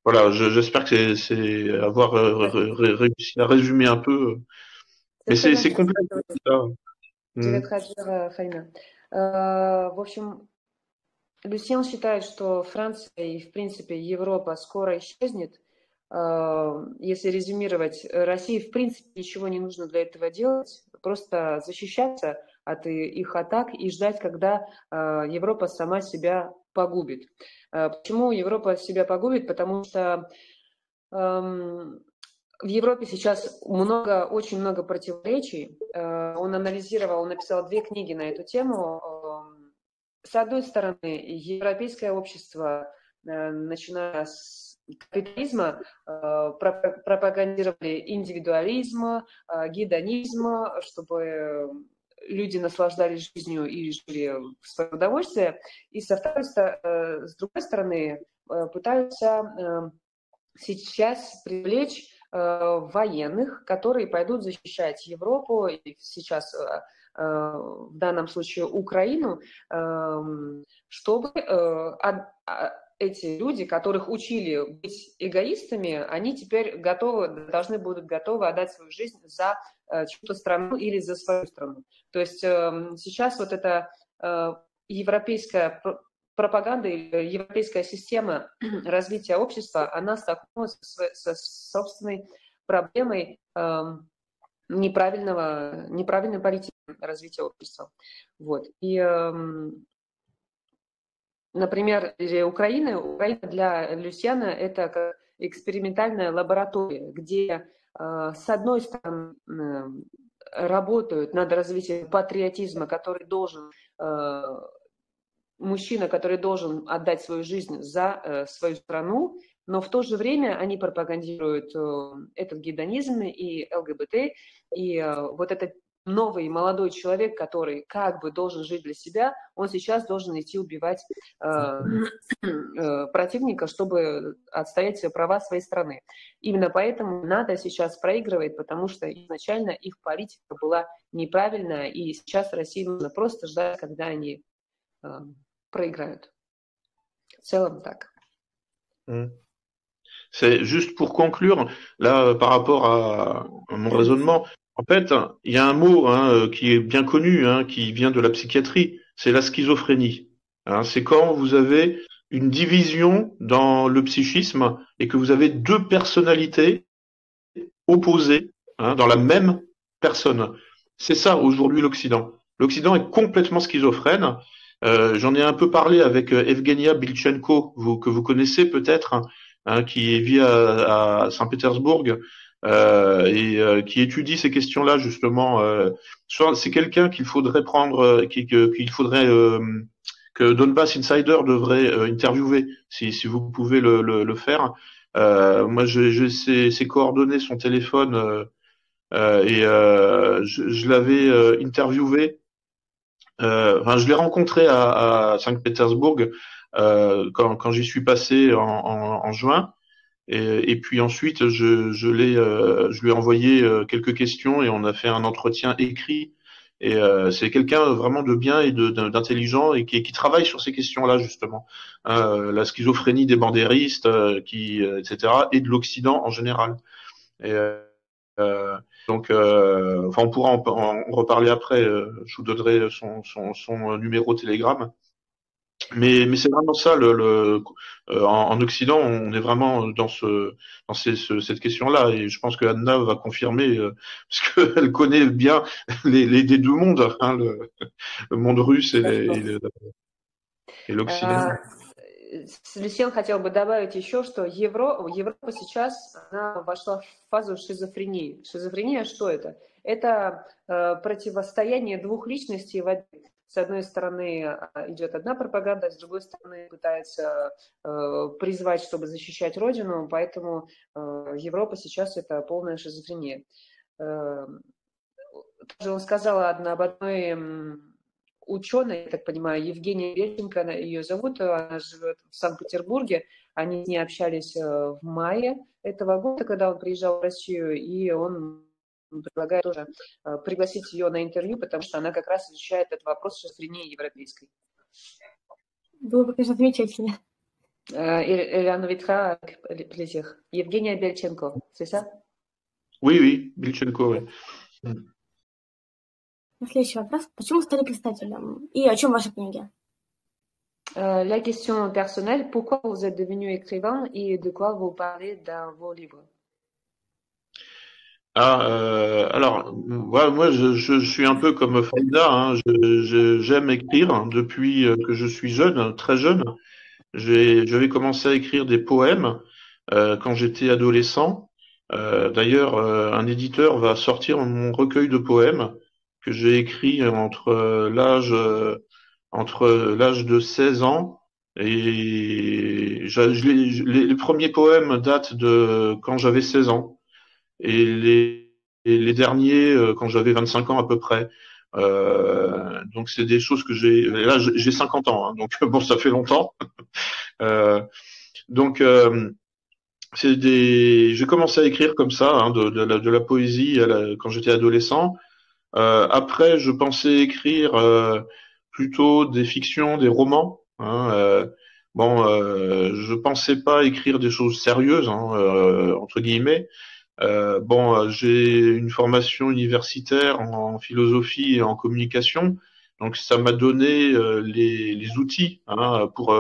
Voilà, j'espère que c'est avoir réussi à résumer un peu. Mais c'est complexe. Ça. В общем, Люсьен считает, что Франция и, в принципе, Европа скоро исчезнет. Если резюмировать, России, в принципе, ничего не нужно для этого делать, просто защищаться от их атак и ждать, когда Европа сама себя погубит. Почему Европа себя погубит? Потому что в Европе сейчас очень много противоречий. Он написал 2 книги на эту тему. С одной стороны, европейское общество, начиная с капитализма, пропагандировали индивидуализм, гедонизм, чтобы люди наслаждались жизнью и жили в свое удовольствие. И с другой стороны, пытаются сейчас привлечь военных, которые пойдут защищать Европу и сейчас в данном случае Украину, чтобы эти люди, которых учили быть эгоистами, они теперь должны будут готовы отдать свою жизнь за чью-то страну или за свою страну. То есть сейчас вот эта европейская пропаганда или европейская система развития общества, она столкнулась со собственной проблемой неправильной политики развития общества. Вот. И, например, Украина для Люсьяна это как экспериментальная лаборатория, где с одной стороны работают над развитием патриотизма, мужчина, который должен отдать свою жизнь за свою страну, но в то же время они пропагандируют этот гедонизм и ЛГБТ, и вот этот новый молодой человек, который как бы должен жить для себя, он сейчас должен идти убивать противника, чтобы отстоять права своей страны. Именно поэтому НАТО сейчас проигрывает, потому что изначально их политика была неправильная, и сейчас России нужно просто ждать, когда они проиграют. В целом так. C'est juste pour conclure, là, par rapport à mon raisonnement, en fait, il y a un mot hein, qui est bien connu, hein, qui vient de la psychiatrie, c'est la schizophrénie. Hein, c'est quand vous avez une division dans le psychisme et que vous avez 2 personnalités opposées hein, dans la même personne. C'est ça aujourd'hui l'Occident. L'Occident est complètement schizophrène. J'en ai un peu parlé avec Evgenia Bilchenko, que vous connaissez peut-être, hein, qui vit à Saint-Pétersbourg qui étudie ces questions-là justement. C'est quelqu'un qu'il faudrait prendre, que Donbass Insider devrait interviewer, si vous pouvez le faire. Moi, j'ai ses coordonnées, son téléphone, je l'avais interviewé. Je l'ai rencontré à Saint-Pétersbourg quand j'y suis passé en juin. Et puis ensuite, je lui ai envoyé quelques questions et on a fait un entretien écrit. Et c'est quelqu'un vraiment de bien et d'intelligent et qui travaille sur ces questions-là justement, la schizophrénie des bandéristes, etc. et de l'Occident en général. Et donc, on pourra en reparler après. Je vous donnerai son numéro Telegram. Mais c'est vraiment ça. En Occident, on est vraiment dans cette question-là, et je pense que Anna va confirmer parce qu'elle connaît bien les 2 mondes, hein, le monde russe et l'Occident. Люсьен хотел бы добавить еще, что Европа сейчас она вошла в фазу шизофрении. Шизофрения что это? Это противостояние 2 личностей в один. С одной стороны, идет одна пропаганда, а с другой стороны, пытается призвать, чтобы защищать Родину, поэтому Европа сейчас – это полная шизофрения. Также он сказал об одной ученой, я так понимаю, Евгения Бельченко, ее зовут, она живет в Санкт-Петербурге, они с ней общались в мае этого года, когда он приезжал в Россию, и он предлагает тоже пригласить ее на интервью, потому что она как раз изучает этот вопрос шизофрении европейской. Было бы, конечно, замечательно. Ильяна Витха, plaisir. Евгения Бельченко, c'est ça? Oui, Бельченко, oui. Следующий вопрос. Почему стали писателем? И о чем ваши книги? La question personnelle, pourquoi vous êtes devenu écrivain et de quoi vous parlez dans vos livres? Alors, voilà, moi, je suis un peu comme Frida, hein, j'aime écrire depuis que je suis jeune, très jeune. J'avais commencé à écrire des poèmes quand j'étais adolescent. D'ailleurs, un éditeur va sortir mon recueil de poèmes que j'ai écrit entre l'âge de 16 ans et les premiers poèmes datent de quand j'avais 16 ans. Et les derniers quand j'avais 25 ans à peu près. Donc c'est des choses que là j'ai 50 ans, hein, donc bon, ça fait longtemps. Donc j'ai commencé à écrire comme ça, hein, de la poésie quand j'étais adolescent. Après, je pensais écrire plutôt des fictions, des romans, hein. Je pensais pas écrire des choses sérieuses, hein, entre guillemets. J'ai une formation universitaire en philosophie et en communication, donc ça m'a donné les outils, hein, pour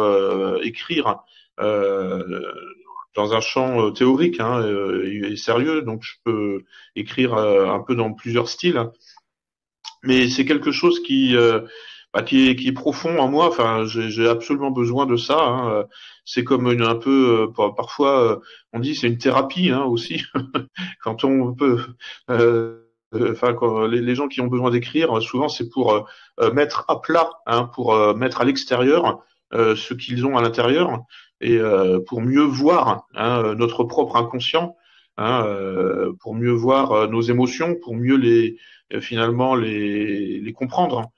écrire dans un champ théorique, hein, et sérieux. Donc je peux écrire un peu dans plusieurs styles, mais c'est quelque chose qui est profond en moi. Enfin, j'ai absolument besoin de ça, hein. C'est comme un peu parfois on dit c'est une thérapie, hein, aussi. Quand on peut quand les gens qui ont besoin d'écrire, souvent c'est pour mettre à plat, hein, pour mettre à l'extérieur ce qu'ils ont à l'intérieur, et pour mieux voir, hein, notre propre inconscient, hein, pour mieux voir nos émotions, pour mieux finalement les comprendre.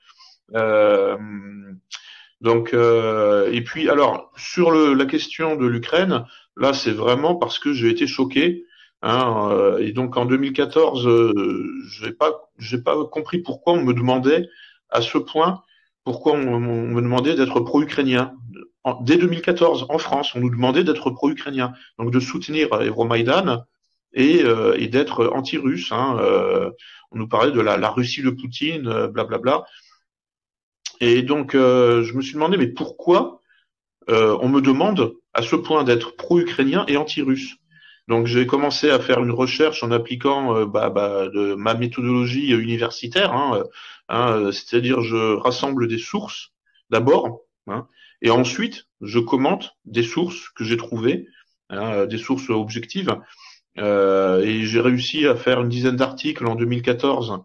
Et puis alors sur la question de l'Ukraine, là c'est vraiment parce que j'ai été choqué, hein, et donc en 2014, j'ai pas compris pourquoi on me demandait à ce point, pourquoi on me demandait d'être pro-ukrainien. Dès 2014, en France, on nous demandait d'être pro-ukrainien, donc de soutenir Euromaïdan et d'être anti-russe, hein. On nous parlait de la Russie de Poutine, blablabla. Et donc, je me suis demandé, mais pourquoi on me demande à ce point d'être pro-ukrainien et anti-russe? Donc, j'ai commencé à faire une recherche en appliquant de ma méthodologie universitaire, hein, c'est-à-dire je rassemble des sources d'abord, hein, et ensuite je commente des sources que j'ai trouvées, hein, des sources objectives, et j'ai réussi à faire une dizaine d'articles en 2014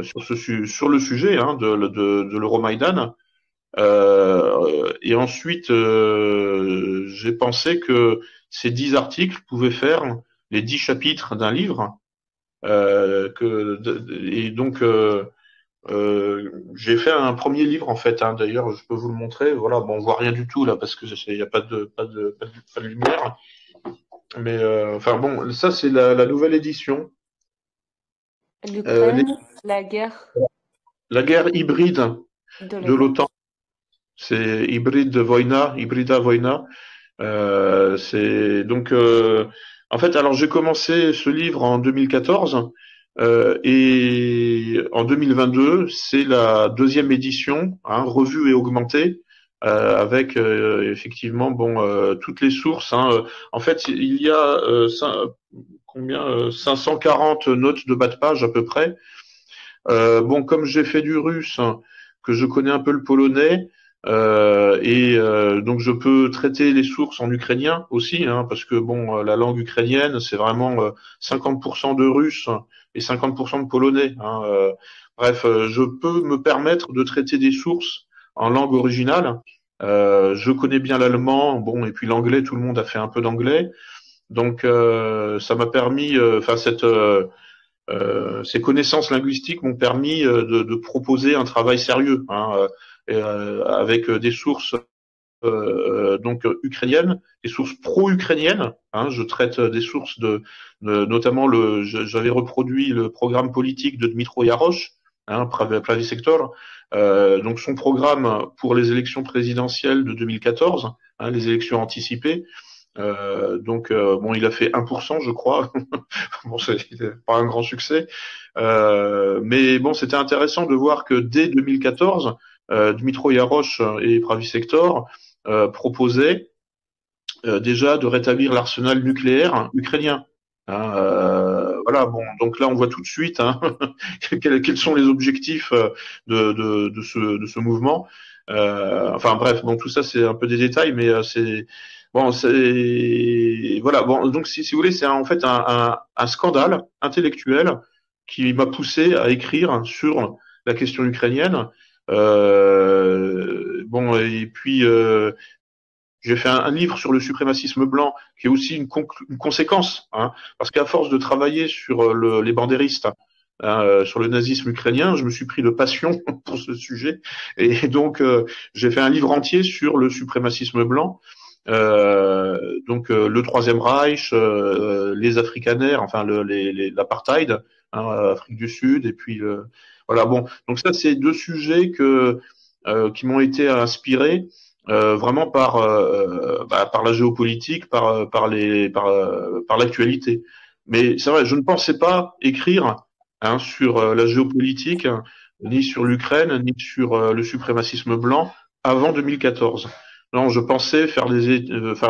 sur le sujet, hein, de l'Euromaïdan. Et ensuite, j'ai pensé que ces 10 articles pouvaient faire les 10 chapitres d'un livre. J'ai fait un premier livre en fait, hein, d'ailleurs je peux vous le montrer. Voilà, bon, on voit rien du tout là parce que il y a pas de lumière. Mais enfin bon, ça c'est la nouvelle édition. L'Ukraine, la guerre. La guerre hybride de l'OTAN. C'est Hybrida Vojna. C'est donc en fait, alors j'ai commencé ce livre en 2014 et en 2022, c'est la deuxième édition, hein, revue et augmentée, avec effectivement toutes les sources, hein. En fait, il y a 540 notes de bas de page à peu près. Comme j'ai fait du russe, que je connais un peu le polonais, donc je peux traiter les sources en ukrainien aussi, hein, parce que la langue ukrainienne c'est vraiment 50% de russe et 50% de polonais, hein. Bref, je peux me permettre de traiter des sources en langue originale. Je connais bien l'allemand, bon, et puis l'anglais, tout le monde a fait un peu d'anglais. Donc, ça m'a permis, enfin, ces connaissances linguistiques m'ont permis de proposer un travail sérieux, hein, avec des sources donc ukrainiennes, des sources pro-ukrainiennes. Hein, je traite des sources notamment j'avais reproduit le programme politique de Dmytro Yarosh, hein, Pravi Sector, donc son programme pour les élections présidentielles de 2014, hein, les élections anticipées. Bon, il a fait 1%, je crois. Bon, c'est pas un grand succès, mais bon, c'était intéressant de voir que dès 2014, Dmytro Yarosh et Pravi Sector proposait déjà de rétablir l'arsenal nucléaire ukrainien. Hein, voilà, bon, donc là on voit tout de suite hein, quels sont les objectifs de ce mouvement. Enfin bref, bon tout ça c'est un peu des détails, mais c'est bon, c'est voilà. Bon, donc si vous voulez, c'est en fait un scandale intellectuel qui m'a poussé à écrire sur la question ukrainienne. Bon, et puis j'ai fait un livre sur le suprémacisme blanc, qui est aussi une conséquence, hein, parce qu'à force de travailler sur les bandéristes, hein, sur le nazisme ukrainien, je me suis pris de passion pour ce sujet, et donc j'ai fait un livre entier sur le suprémacisme blanc, le Troisième Reich, les Afrikaners, enfin l'apartheid, hein, Afrique du Sud, et puis voilà. Bon, donc ça c'est deux sujets qui m'ont été inspirés vraiment par la géopolitique, par l'actualité. Mais c'est vrai, je ne pensais pas écrire hein, sur la géopolitique, ni sur l'Ukraine, ni sur le suprémacisme blanc avant 2014. Non, je pensais faire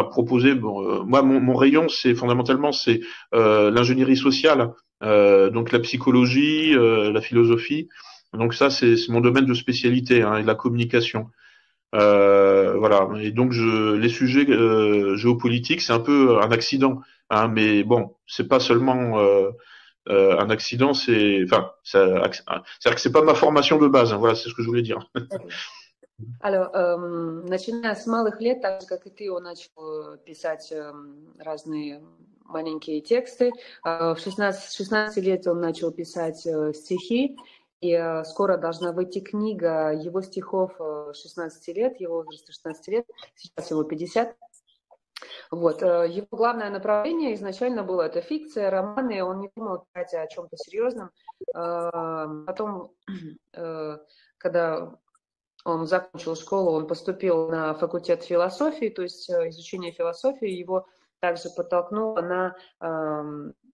proposer. Bon, moi, mon rayon, c'est fondamentalement c'est l'ingénierie sociale, donc la psychologie, la philosophie. Donc ça, c'est mon domaine de spécialité hein, et la communication. Voilà. Et donc les sujets géopolitiques, c'est un peu un accident. Hein, mais bon, c'est pas seulement un accident, c'est-à-dire que c'est pas ma formation de base. Hein, voilà, c'est ce que je voulais dire. Alors, начиная с малых лет, так же, как и ты, он начал писать разные маленькие тексты. В 16 лет он начал писать стихи, и скоро должна выйти книга его стихов 16 лет, его возраст 16 лет, сейчас ему 50. Вот. Его главное направление изначально было это фикция, романы, он не думал писать о чем-то серьезном. Потом, когда он закончил школу, он поступил на факультет философии, то есть изучение философии его также подтолкнуло на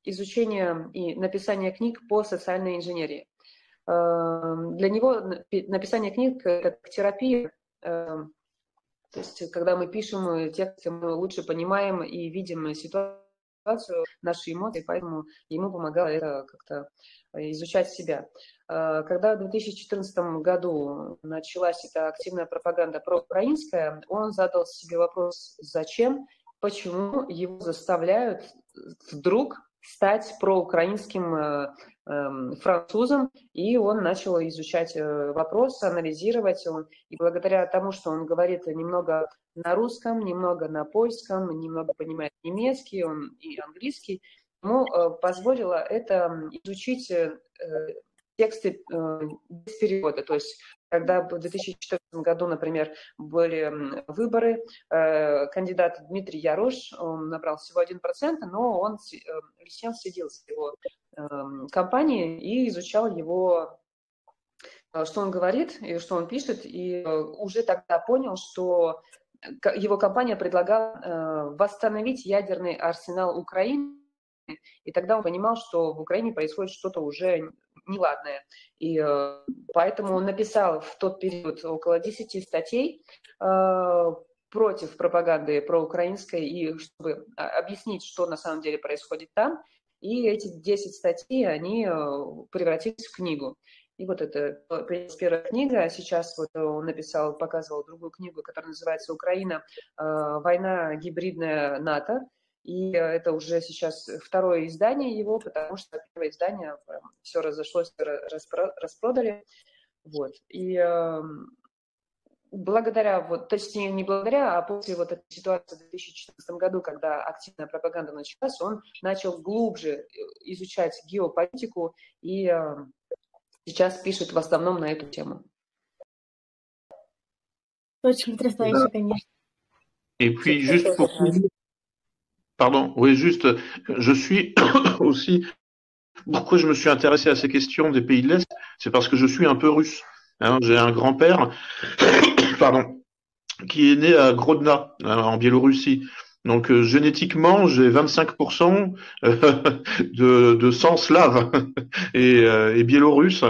изучение и написание книг по социальной инженерии. Для него написание книг – это как терапия, то есть когда мы пишем тексты, мы лучше понимаем и видим ситуацию, наши эмоции, поэтому ему помогало это как-то изучать себя. Когда в 2014 году началась эта активная пропаганда проукраинская, он задал себе вопрос, зачем, почему его заставляют вдруг стать проукраинским французом, и он начал изучать вопрос, анализировать. И благодаря тому, что он говорит немного на русском, немного на польском, немного понимает немецкий и английский, ему позволило это изучить тексты без перевода. То есть, когда в 2014 году, например, были выборы, кандидат Дмитрий Ярош, он набрал всего 1%, но он лично следил за его кампанией и изучал его, что он говорит и что он пишет, и уже тогда понял, что его кампания предлагала восстановить ядерный арсенал Украины, и тогда он понимал, что в Украине происходит что-то уже неладное. И поэтому он написал в тот период около 10 статей против пропаганды проукраинской, и чтобы объяснить, что на самом деле происходит там. И эти 10 статей, они превратились в книгу. И вот это первая книга, а сейчас вот он показывал другую книгу, которая называется «Украина. Война гибридная НАТО». И это уже сейчас второе издание его, потому что первое издание все разошлось, распродали. Вот. И благодаря, вот, точнее не благодаря, а после вот этой ситуации в 2014 году, когда активная пропаганда началась, он начал глубже изучать геополитику и сейчас пишет в основном на эту тему. Очень потрясающе, конечно. Et puis, juste pour finir, pardon, oui, juste, je suis aussi, pourquoi je me suis intéressé à ces questions des pays de l'Est, c'est parce que je suis un peu russe. Hein, j'ai un grand-père, pardon, qui est né à Grodna, en Biélorussie. Donc, génétiquement, j'ai 25% de sang slave et biélorusse.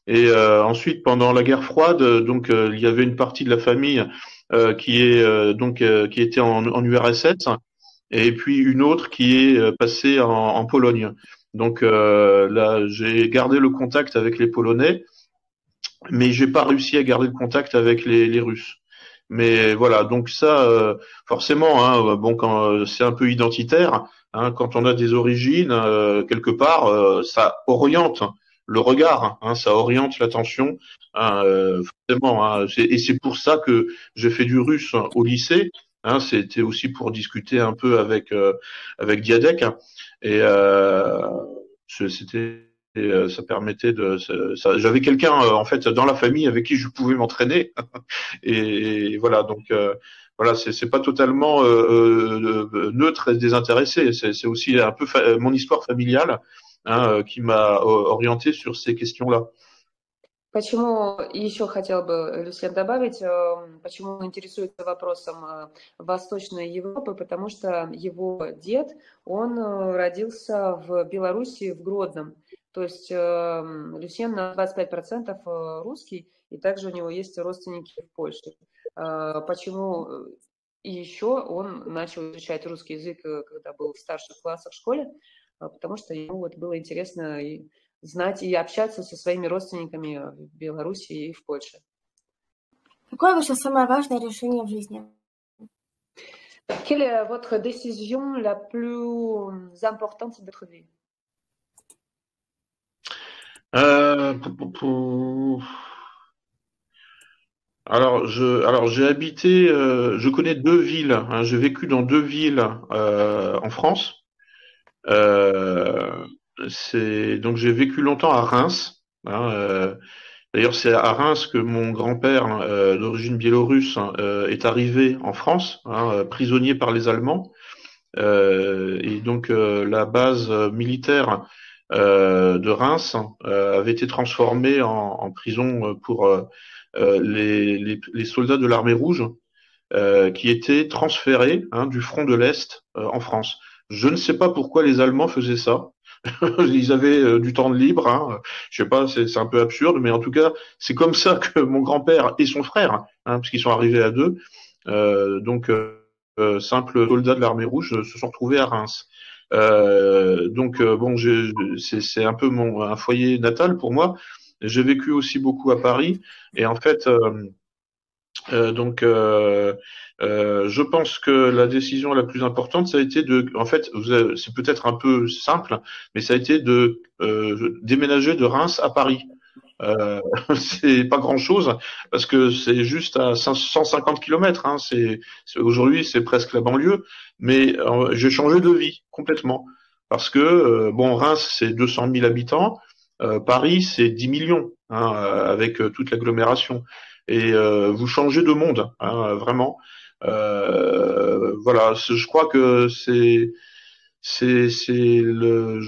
Et ensuite, pendant la guerre froide, donc il y avait une partie de la famille qui était en URSS, et puis une autre qui est passée en Pologne. Donc là, j'ai gardé le contact avec les Polonais, mais j'ai pas réussi à garder le contact avec les Russes. Mais voilà, donc ça, forcément, hein, bon, quand c'est un peu identitaire, hein, quand on a des origines quelque part, ça oriente le regard, hein, ça oriente l'attention, hein, forcément. Hein, et c'est pour ça que j'ai fait du russe au lycée. Hein, c'était aussi pour discuter un peu avec Diadek, hein, et c'était ça permettait j'avais quelqu'un en fait dans la famille avec qui je pouvais m'entraîner et voilà, donc voilà, c'est pas totalement neutre et désintéressé, c'est aussi un peu mon histoire familiale, hein, qui m'a orienté sur ces questions-là. Почему еще хотел бы, Люсьен, добавить, почему он интересуется вопросом Восточной Европы, потому что его дед, он родился в Белоруссии, в Гродном. То есть Люсьен на 25% русский, и также у него есть родственники в Польше. Почему и еще он начал изучать русский язык, когда был в старших классах в школе, потому что ему вот было интересно знать и общаться со своими родственниками в Беларуси и в Польше. Какое ваше самое важное решение в жизни? Quelle est votre décision la plus importante de votre vie? Alors j'ai habité, je connais deux villes, hein, j'ai vécu dans deux villes en France. Donc j'ai vécu longtemps à Reims. Hein, d'ailleurs, c'est à Reims que mon grand-père, d'origine biélorusse, est arrivé en France, hein, prisonnier par les Allemands. Et donc la base militaire de Reims avait été transformée en prison pour les soldats de l'armée rouge qui étaient transférés, hein, du front de l'Est en France. Je ne sais pas pourquoi les Allemands faisaient ça. Ils avaient du temps de libre, hein. Je sais pas, c'est un peu absurde, mais en tout cas, c'est comme ça que mon grand-père et son frère, hein, parce qu'ils sont arrivés à deux, simples soldats de l'armée rouge, se sont retrouvés à Reims. Bon, c'est un peu un foyer natal pour moi. J'ai vécu aussi beaucoup à Paris, et en fait, je pense que la décision la plus importante, ça a été en fait, c'est peut-être un peu simple, mais ça a été de déménager de Reims à Paris. C'est pas grand-chose parce que c'est juste à 150 km. Hein, aujourd'hui, c'est presque la banlieue, mais j'ai changé de vie complètement parce que bon, Reims, c'est 200 000 habitants, Paris, c'est 10 millions, hein, avec toute l'agglomération. Et vous changez de monde, hein, vraiment. Voilà, je crois que je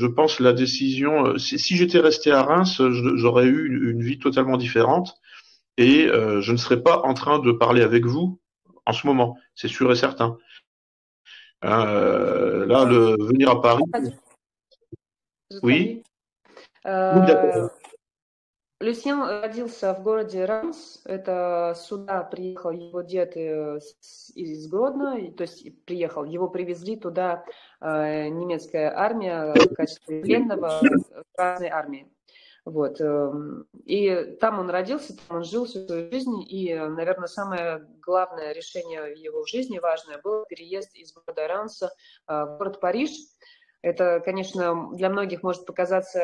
pense la décision. Si j'étais resté à Reims, j'aurais eu une vie totalement différente et je ne serais pas en train de parler avec vous en ce moment, c'est sûr et certain. Là, venir à Paris. Oui. Oui, d'accord. Люсьен родился в городе Рамс. Это сюда приехал его дед из Гродно, то есть приехал, его привезли туда немецкая армия в качестве пленного в Красной армии. Вот. И там он родился, там он жил всю свою жизнь, и, наверное, самое главное решение в его жизни, важное, был переезд из города Ранса в город Париж. Это, конечно, для многих может показаться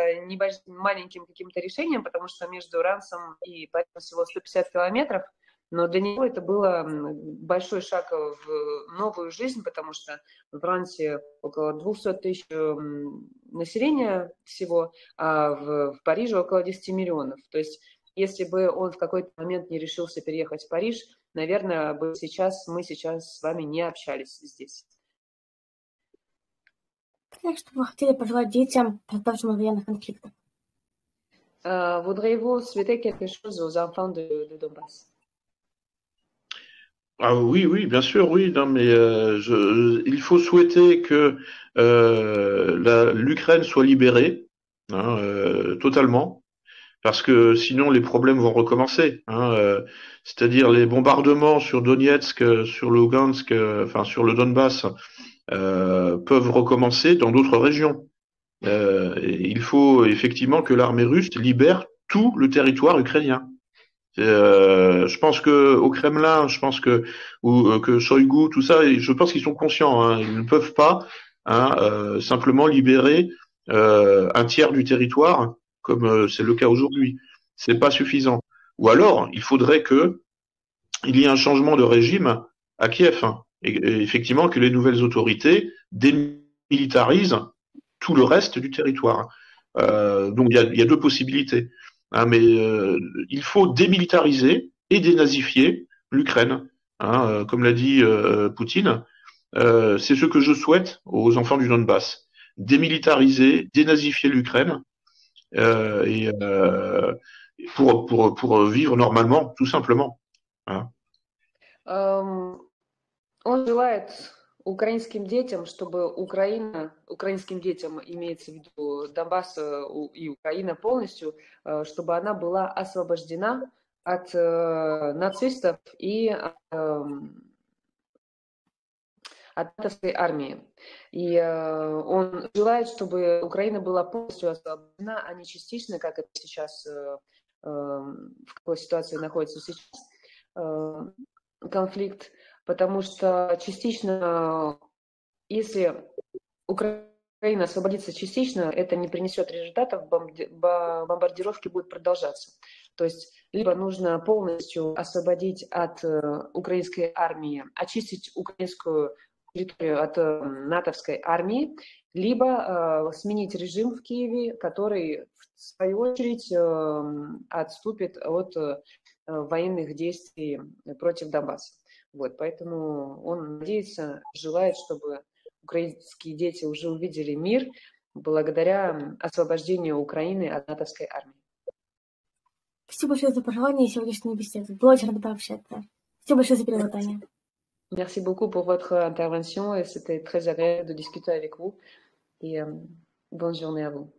маленьким каким-то решением, потому что между Рансом и Парижем всего 150 километров, но для него это было большой шаг в новую жизнь, потому что в Рансе около 200 тысяч населения всего, а в Париже около 10 миллионов. То есть если бы он в какой-то момент не решился переехать в Париж, наверное, мы сейчас с вами не общались здесь. Так что вы хотели пожелать детям, пострадавшим от военных конфликтов? Voudriez-vous souhaiter quelque chose aux enfants de Donbass? Ah oui, oui, bien sûr, oui. Non, mais il faut souhaiter que l'Ukraine soit libérée, hein, totalement, parce que sinon les problèmes vont recommencer. Hein, c'est-à-dire les bombardements sur Donetsk, sur Lugansk, enfin sur le Donbass, peuvent recommencer dans d'autres régions. Et il faut effectivement que l'armée russe libère tout le territoire ukrainien. Je pense que au Kremlin, je pense que Shoigu, tout ça, je pense qu'ils sont conscients. Hein, ils ne peuvent pas simplement libérer un tiers du territoire comme c'est le cas aujourd'hui. C'est pas suffisant. Ou alors, il faudrait que il y ait un changement de régime à Kiev, hein, et effectivement que les nouvelles autorités démilitarisent tout le reste du territoire. Donc il y a deux possibilités. Hein, mais il faut démilitariser et dénazifier l'Ukraine. Hein, comme l'a dit Poutine, c'est ce que je souhaite aux enfants du Donbass. Démilitariser, dénazifier l'Ukraine et pour vivre normalement, tout simplement. Hein. Он желает украинским детям, чтобы украинским детям, имеется в виду Донбасс и Украина полностью, чтобы она была освобождена от нацистов и от натовской армии. И он желает, чтобы Украина была полностью освобождена, а не частично, как это сейчас, в какой ситуации находится сейчас конфликт, потому что частично, если Украина освободится частично, это не принесет результатов, бомбардировки будут продолжаться. То есть либо нужно полностью освободить от украинской армии, очистить украинскую территорию от натовской армии, либо сменить режим в Киеве, который, в свою очередь, отступит от военных действий против Донбасса. Вот, поэтому он надеется, желает, чтобы украинские дети уже увидели мир благодаря освобождению Украины от натовской армии. Спасибо большое за пожелание и сегодняшнюю беседу. Было очень рада пообщаться. Спасибо большое за перевод, Таня. Merci beaucoup pour votre intervention et c'était très agréable de discuter avec vous. Et bonne journée à vous.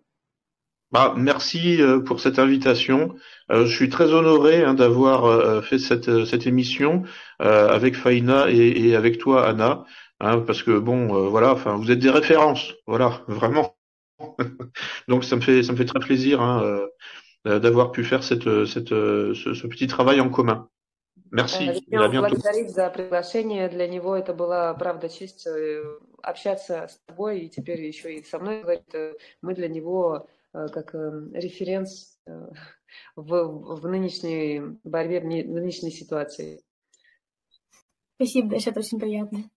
Bah, merci pour cette invitation. Je suis très honoré d'avoir fait cette émission avec Faïna et avec toi, Anna, parce que bon, voilà, enfin, vous êtes des références, voilà, vraiment. Donc ça me fait très plaisir d'avoir pu faire ce petit travail en commun. Merci. Et à bientôt. Благодарить за приглашение. Для него это была, правда, честь общаться с тобой и теперь еще и со мной. Мы для него как референс в нынешней борьбе, в нынешней ситуации. Спасибо, Даша, это очень приятно.